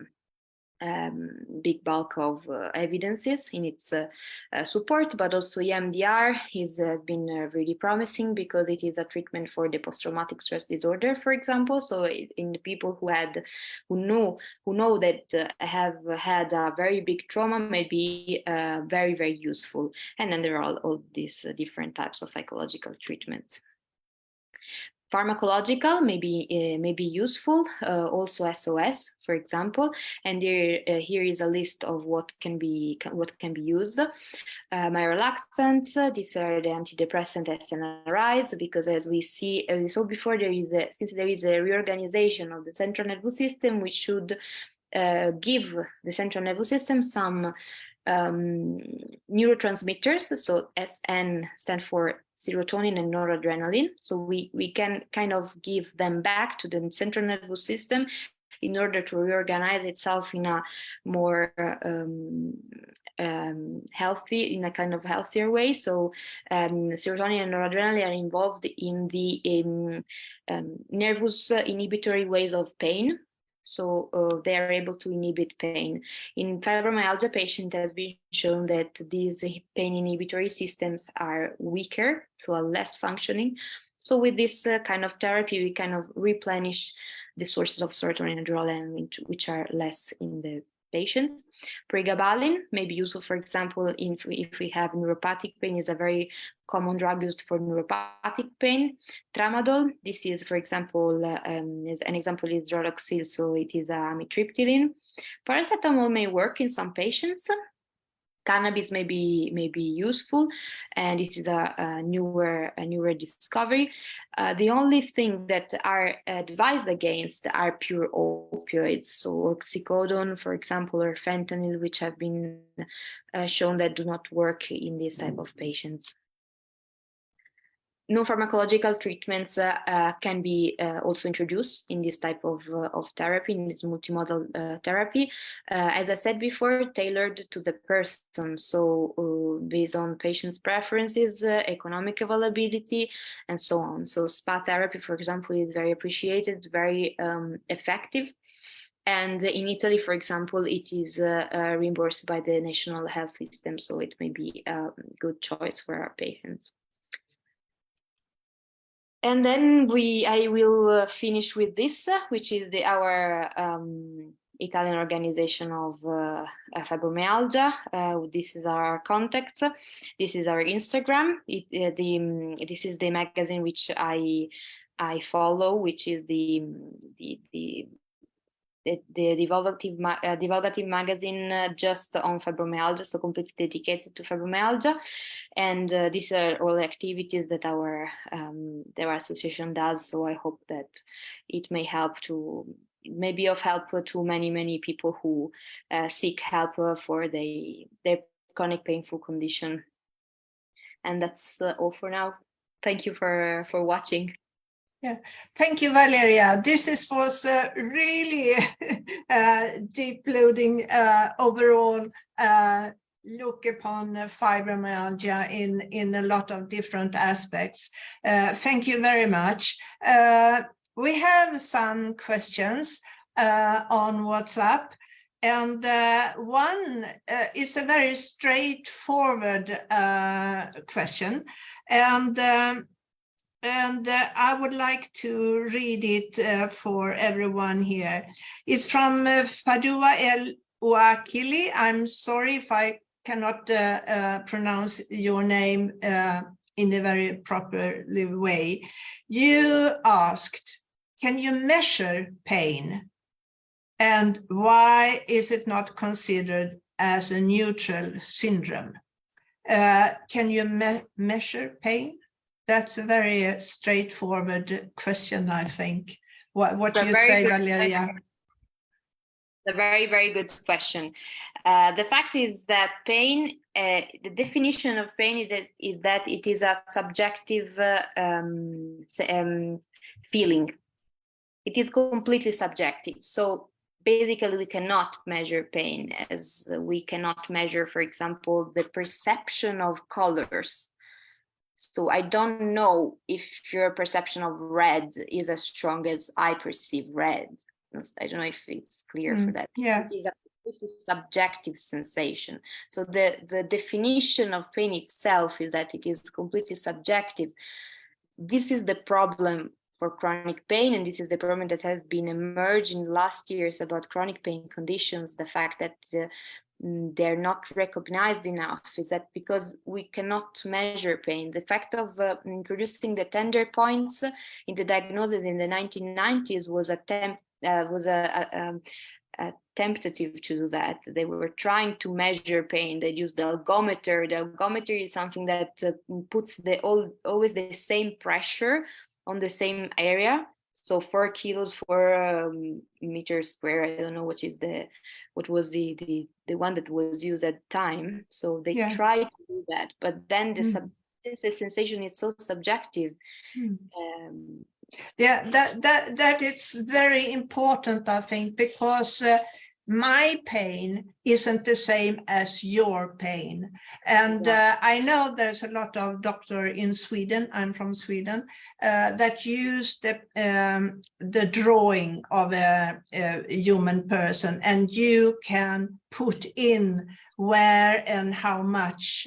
big bulk of evidences in its support, but also EMDR has been really promising because it is a treatment for the post-traumatic stress disorder, for example. So in the people who know that have had a very big trauma, may be very, very useful. And then there are all these different types of psychological treatments. Pharmacological may be useful, also SOS, for example, and here is a list of what can be used. Myorelaxants, these are the antidepressant SNRIs, because as we saw before, since there is a reorganization of the central nervous system, we should give the central nervous system some neurotransmitters. So SN stands for serotonin and noradrenaline. So we can kind of give them back to the central nervous system in order to reorganize itself in a more healthy, in a kind of healthier way. So serotonin and noradrenaline are involved in the nervous inhibitory ways of pain. So they are able to inhibit pain. In fibromyalgia patients, it has been shown that these pain inhibitory systems are weaker, so are less functioning. So with this kind of therapy, we kind of replenish the sources of serotonin and adrenaline, which are less in the patients. Pregabalin may be useful, for example, if we have neuropathic pain. Is a very common drug used for neuropathic pain. Tramadol, this is, for example, is an example is Roloxil, so it is amitriptyline. Paracetamol may work in some patients. Cannabis may be useful, and it is a newer discovery. The only thing that are advised against are pure opioids, so oxycodone, for example, or fentanyl, which have been shown that do not work in this type of patients. Non-pharmacological treatments can be also introduced in this type of therapy, in this multimodal therapy. As I said before, tailored to the person. So based on patient's preferences, economic availability, and so on. So spa therapy, for example, is very appreciated, very effective. And in Italy, for example, it is reimbursed by the national health system. So it may be a good choice for our patients. And then I will finish with this, which is our Italian organization of fibromyalgia. This is our contacts. This is our Instagram. This is the magazine which I follow, which is the divulgative magazine just on fibromyalgia, so completely dedicated to fibromyalgia. And these are all the activities that our association does. So I hope that it may be of help to many people who seek help for their chronic painful condition. And that's all for now. Thank you for watching. Yeah, thank you, Valeria. This was really deep loading overall look upon fibromyalgia in a lot of different aspects. Thank you very much. We have some questions on WhatsApp, and one is a very straightforward question, and I would like to read it for everyone here. It's from Fadua El Ouakili. I'm sorry if I cannot pronounce your name in a very proper way. You asked, can you measure pain? And why is it not considered as a neutral syndrome? Can you measure pain? That's a very straightforward question, I think. What do you say, Valeria? A very, very good question. The fact is that pain, the definition of pain is that it is a subjective feeling. It is completely subjective. So basically, we cannot measure pain, as we cannot measure, for example, the perception of colors. So I don't know if your perception of red is as strong as I perceive red. I don't know if it's clear for that. Yeah. It is a completely subjective sensation. So the definition of pain itself is that it is completely subjective. This is the problem for chronic pain, and this is the problem that has been emerging last years about chronic pain conditions. The fact that they're not recognized enough is that because we cannot measure pain. The fact of introducing the tender points in the diagnosis in the 1990s was a tentative to do that. They were trying to measure pain. They used the algometer. The algometer is something that puts always the same pressure on the same area. So 4 kilos per meter square. I don't know what was the one that was used at the time. So they tried to do that, but then the sensation is so subjective. That it's very important, I think, because my pain isn't the same as your pain. And I know there's a lot of doctors in Sweden, I'm from Sweden, that use the drawing of a human person, and you can put in where and how much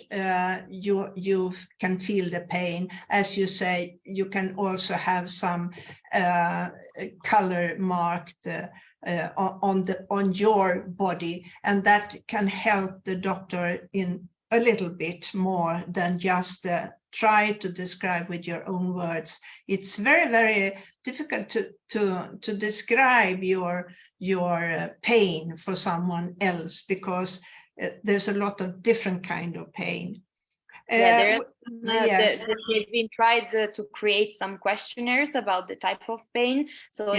you can feel the pain. As you say, you can also have some color marked on your body, and that can help the doctor in a little bit more than just try to describe with your own words. It's very, very difficult to describe your pain for someone else, because there's a lot of different kind of pain. They've been tried to create some questionnaires about the type of pain. So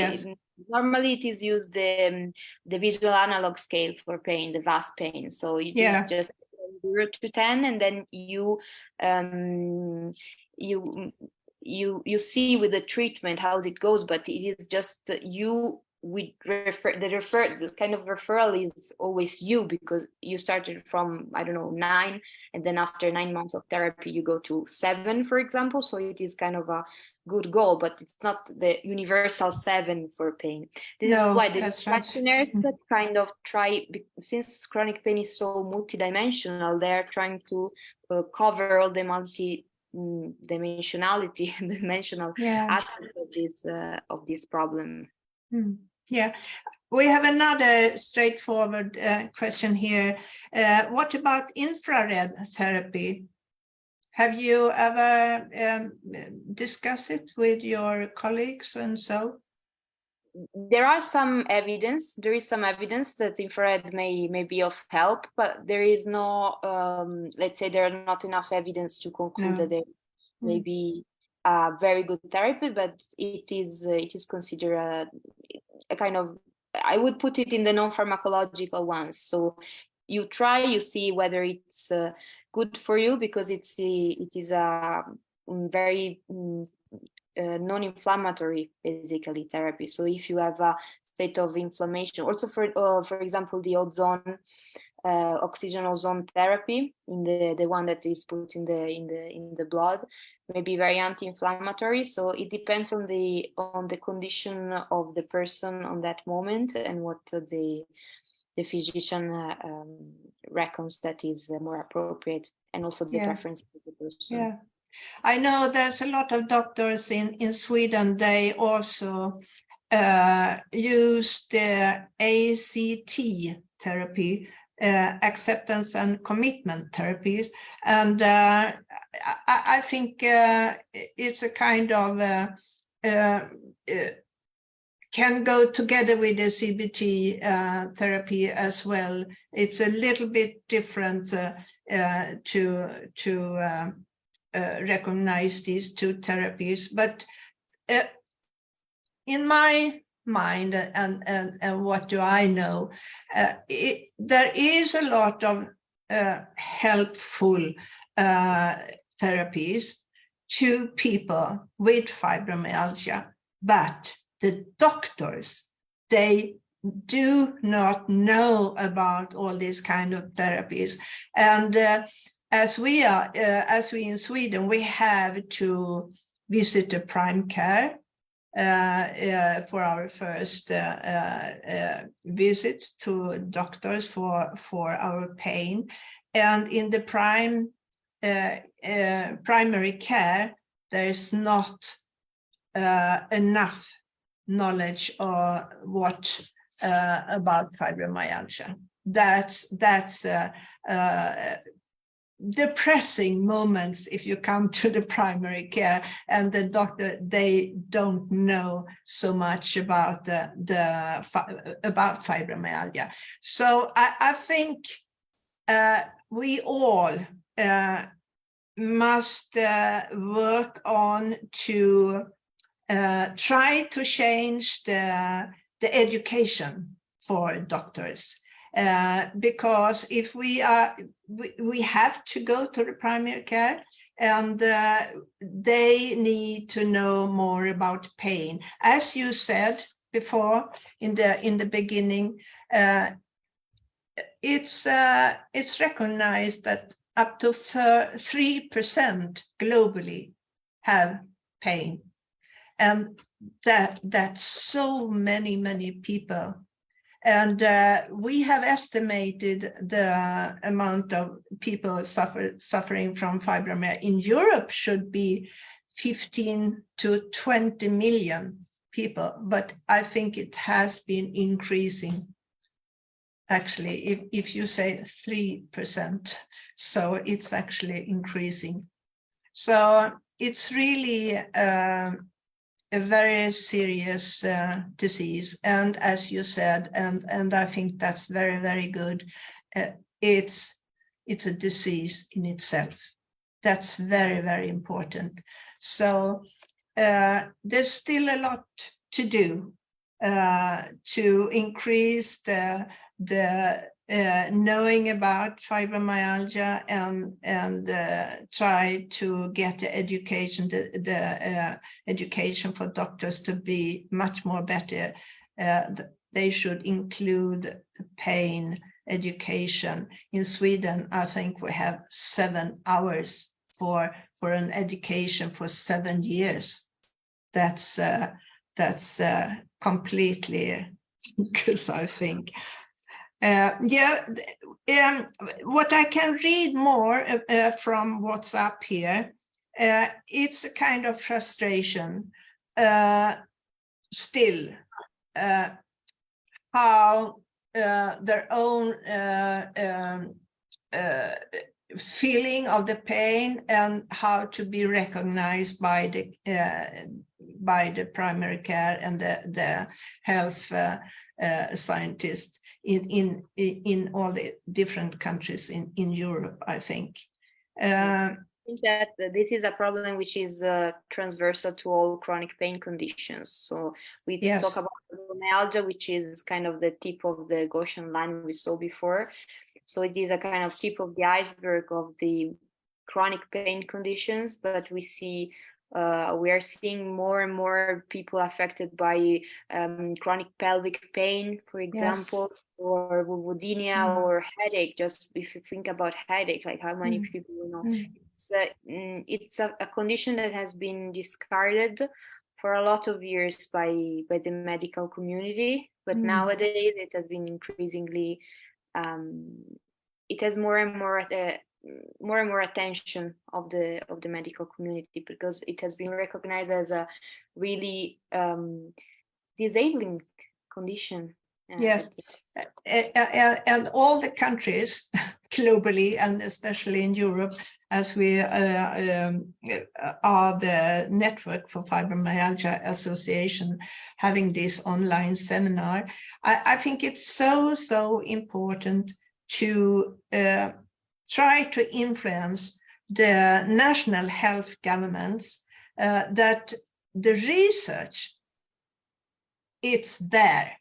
normally it is used the visual analog scale for pain, the VAS pain. So it is just 0 to 10, and then you see with the treatment how it goes, but it is just the kind of referral is always you, because you started from, I don't know, 9, and then after 9 months of therapy you go to 7, for example. So it is kind of a good goal, but it's not the universal 7 for pain. This is why the questionnaires that kind of try, since chronic pain is so multidimensional, they're trying to cover all the dimensionality and dimensional aspect of this problem. Yeah, we have another straightforward question here. What about infrared therapy? Have you ever discussed it with your colleagues and so? There is some evidence that infrared may be of help, but there is no, let's say there are not enough evidence to conclude that there may be a very good therapy, but it is considered a kind of, I would put it in the non-pharmacological ones. So you try, you see whether it's good for you, because it is a very non-inflammatory basically therapy. So if you have a state of inflammation, also for example the ozone oxygen ozone therapy, in the one that is put in the blood, may be very anti-inflammatory. So it depends on the condition of the person on that moment, and what the physician reckons that is more appropriate, and also the preferences of the person. Yeah, I know there's a lot of doctors in Sweden. They also use the ACT therapy, acceptance and commitment therapies, and I think it's a kind of can go together with the CBT therapy as well. It's a little bit different to recognize these two therapies, but in my mind, and what do I know, there is a lot of helpful therapies to people with fibromyalgia, but the doctors, they do not know about all these kind of therapies. And as we in Sweden, we have to visit the prime care for our first visits to doctors for our pain. And in the primary care, there is not enough knowledge or what about fibromyalgia. That's depressing moments if you come to the primary care and the doctor, they don't know so much about about fibromyalgia. So I think we all must work on to try to change the education for doctors, because if we have to go to the primary care, and they need to know more about pain. As you said before in the beginning, it's recognized that up to 3% globally have pain, and that's so many people. And we have estimated the amount of people suffering from fibromyalgia in Europe should be 15 to 20 million people, but I think it has been increasing. Actually, if you say 3%, so it's actually increasing. So it's really a very serious disease, and as you said, and I think that's very good, it's a disease in itself. That's very important. So there's still a lot to do to increase the knowing about fibromyalgia, and try to get the education for doctors to be much more better. They should include the pain education. In Sweden, I think we have 7 hours for an education for 7 years. That's completely because I think. What I can read more from what's up here, it's a kind of frustration still, how their own feeling of the pain and how to be recognized by the primary care and the health scientists in all the different countries in Europe, I think. I think that this is a problem which is transversal to all chronic pain conditions. So we talk about fibromyalgia, which is kind of the tip of the Gaussian line we saw before. So it is a kind of tip of the iceberg of the chronic pain conditions, but we are seeing more and more people affected by chronic pelvic pain, for example, or vulvodynia or headache. Just if you think about headache, like how many people you know, it's a condition that has been discarded for a lot of years by the medical community, but nowadays it has been increasingly it has more and more attention of the medical community, because it has been recognized as a really disabling condition, Yes, and all the countries globally, and especially in Europe, as we are the network for Fibromyalgia Association, having this online seminar, I think it's so important to try to influence the national health governments that the research, it's there.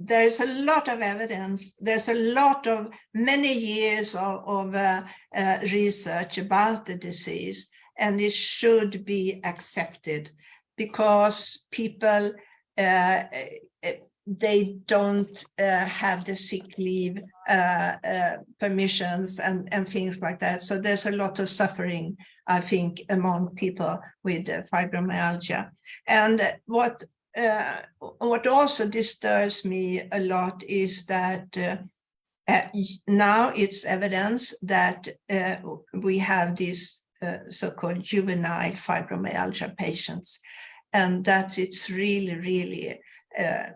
There's a lot of evidence. There's a lot of many years of research about the disease, and it should be accepted because people, they don't have the sick leave permissions and things like that. So there's a lot of suffering, I think, among people with fibromyalgia. And what also disturbs me a lot is that now it's evidence that we have these so-called juvenile fibromyalgia patients, and that it's really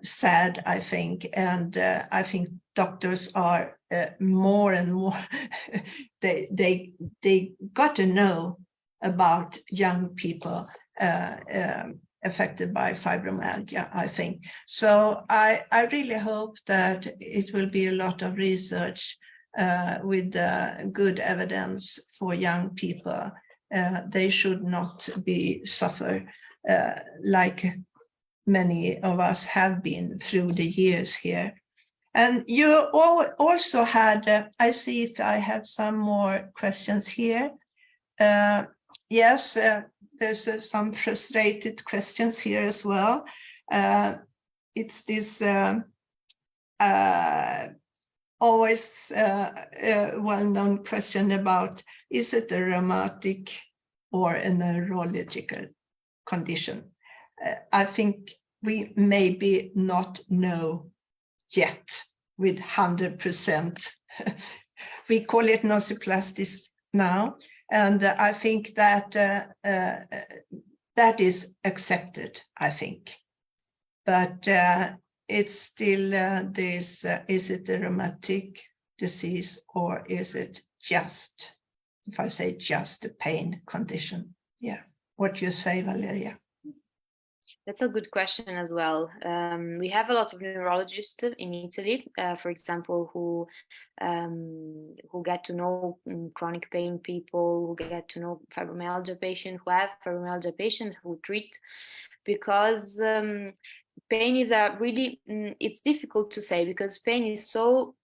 sad, I think. And I think doctors are more and more they got to know about young people affected by fibromyalgia, I think. So I really hope that it will be a lot of research with good evidence for young people. They should not be suffer like many of us have been through the years here. And you also had, I see if I have some more questions here. Yes, there's some frustrated questions here as well. It's this always well-known question about, is it a rheumatic or a neurological condition? I think we maybe not know yet with 100%. We call it nociplastis now. And I think that that is accepted, I think. But it's still this, is it a rheumatic disease or is it just, if I say just, a pain condition? Yeah. What do you say, Valeria? That's a good question as well. We have a lot of neurologists in Italy, for example, who get to know chronic pain people, who get to know fibromyalgia patients, who have fibromyalgia patients who treat, because pain is a really, it's difficult to say because pain is so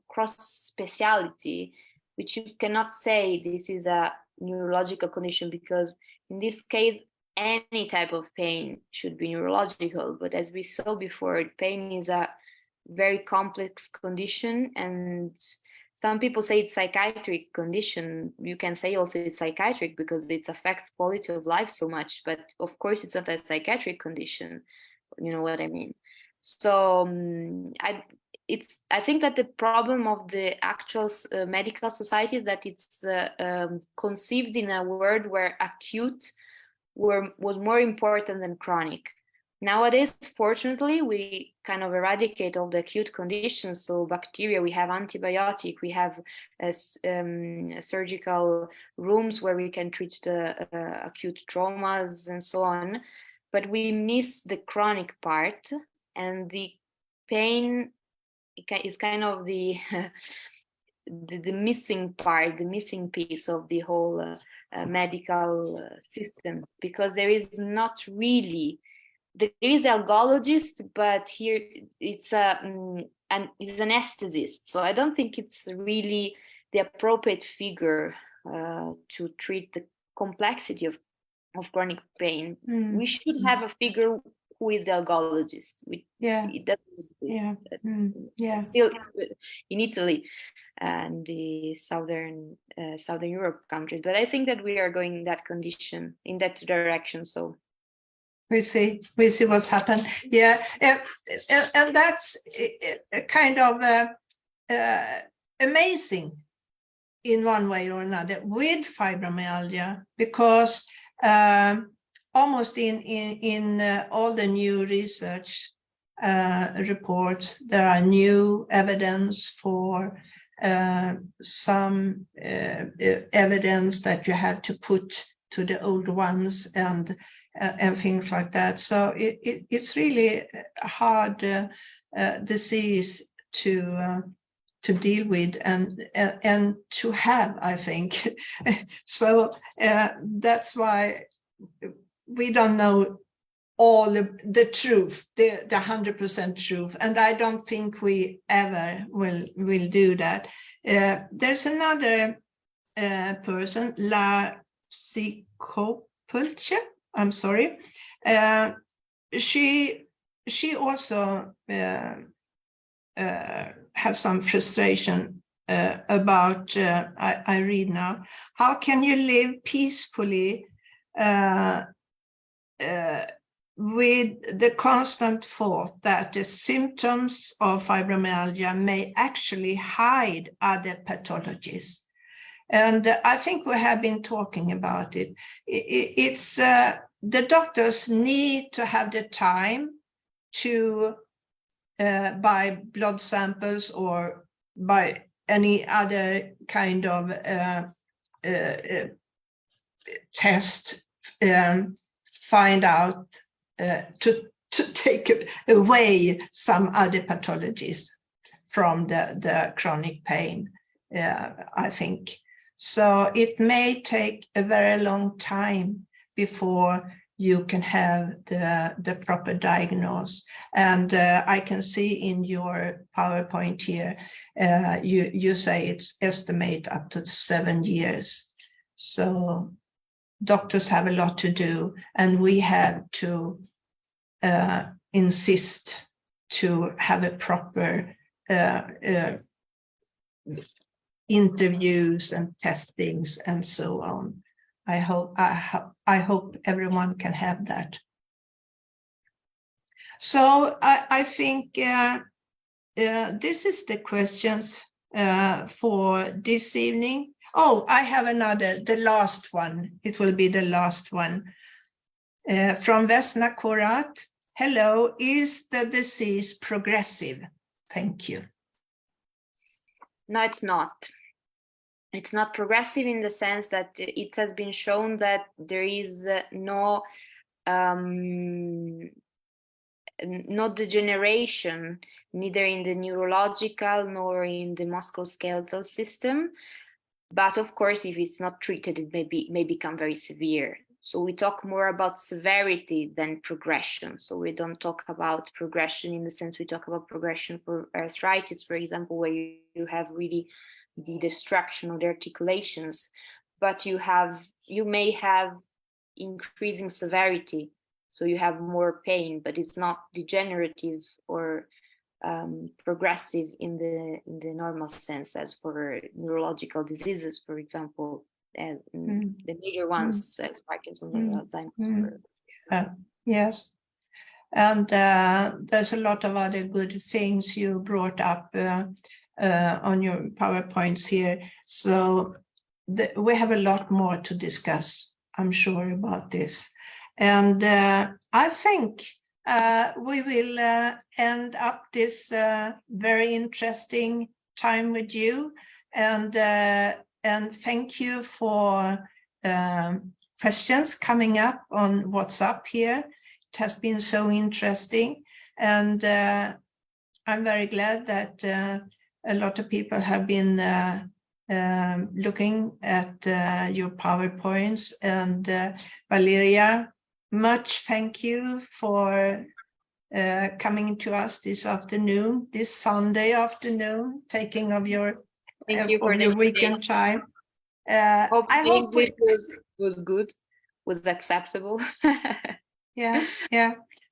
cross speciality, which you cannot say this is a neurological condition, because in this case, any type of pain should be neurological. But as we saw before, pain is a very complex condition, and some people say it's psychiatric condition. You can say also it's psychiatric because it affects quality of life so much, but of course it's not a psychiatric condition. You know what I mean? So I think that the problem of the actual medical society is that it's conceived in a world where acute was more important than chronic. Nowadays, fortunately, we kind of eradicate all the acute conditions. So bacteria, we have antibiotic, we have surgical rooms where we can treat the acute traumas and so on. But we miss the chronic part, and the pain is kind of the the missing part, the missing piece of the whole medical system, because there is not really, there is the algologist, but here it's an anesthetist. So I don't think it's really the appropriate figure to treat the complexity of chronic pain. We should have a figure who is the algologist. It doesn't exist. Still in Italy and the southern Europe countries, but I think that we are going in that condition, in that direction. So we see what's happened. Yeah, and that's kind of amazing in one way or another with fibromyalgia, because almost in all the new research reports. There are new evidence for some evidence that you have to put to the old ones and things like that. So it's really a hard disease to deal with and to have, I think. So that's why we don't know all the truth, the 100% truth, and I don't think we ever will do that. There's another person, La Psychopulche, I'm sorry. She also have some frustration about, I read now, how can you live peacefully with the constant thought that the symptoms of fibromyalgia may actually hide other pathologies? And I think we have been talking about it. It's the doctors need to have the time to by blood samples or by any other kind of test, find out to take away some other pathologies from the chronic pain, I think. So it may take a very long time before you can have the proper diagnosis. And I can see in your PowerPoint here, you say it's estimate up to 7 years. So doctors have a lot to do, and we have to insist to have a proper interviews and testings and so on. I hope everyone can have that. So I think this is the questions for this evening. Oh, I have another, the last one. It will be the last one. From Vesna Korat. Hello, is the disease progressive? Thank you. No, it's not. It's not progressive in the sense that it has been shown that there is no degeneration, neither in the neurological nor in the musculoskeletal system. But of course, if it's not treated, it may become very severe. So we talk more about severity than progression. So we don't talk about progression in the sense we talk about progression for arthritis, for example, where you have really the destruction of the articulations, but you may have increasing severity. So you have more pain, but it's not degenerative or progressive in the normal sense as for neurological diseases, for example, and the major ones, as Parkinson's or Alzheimer's. Yes, and there's a lot of other good things you brought up on your PowerPoints here. So we have a lot more to discuss, I'm sure, about this. And I think we will end up this very interesting time with you. And thank you for questions coming up on WhatsApp here. It has been so interesting. And I'm very glad that a lot of people have been looking at your PowerPoints. And Valeria, much thank you for coming to us this afternoon, this Sunday afternoon, taking of your weekend time. I hope it was good, was acceptable. Yeah.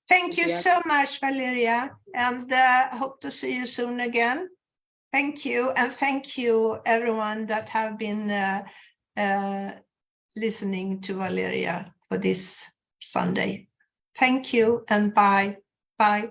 Thank you so much, Valeria, and hope to see you soon again. Thank you, and thank you everyone that have been listening to Valeria for this Sunday. Thank you, and bye. Bye.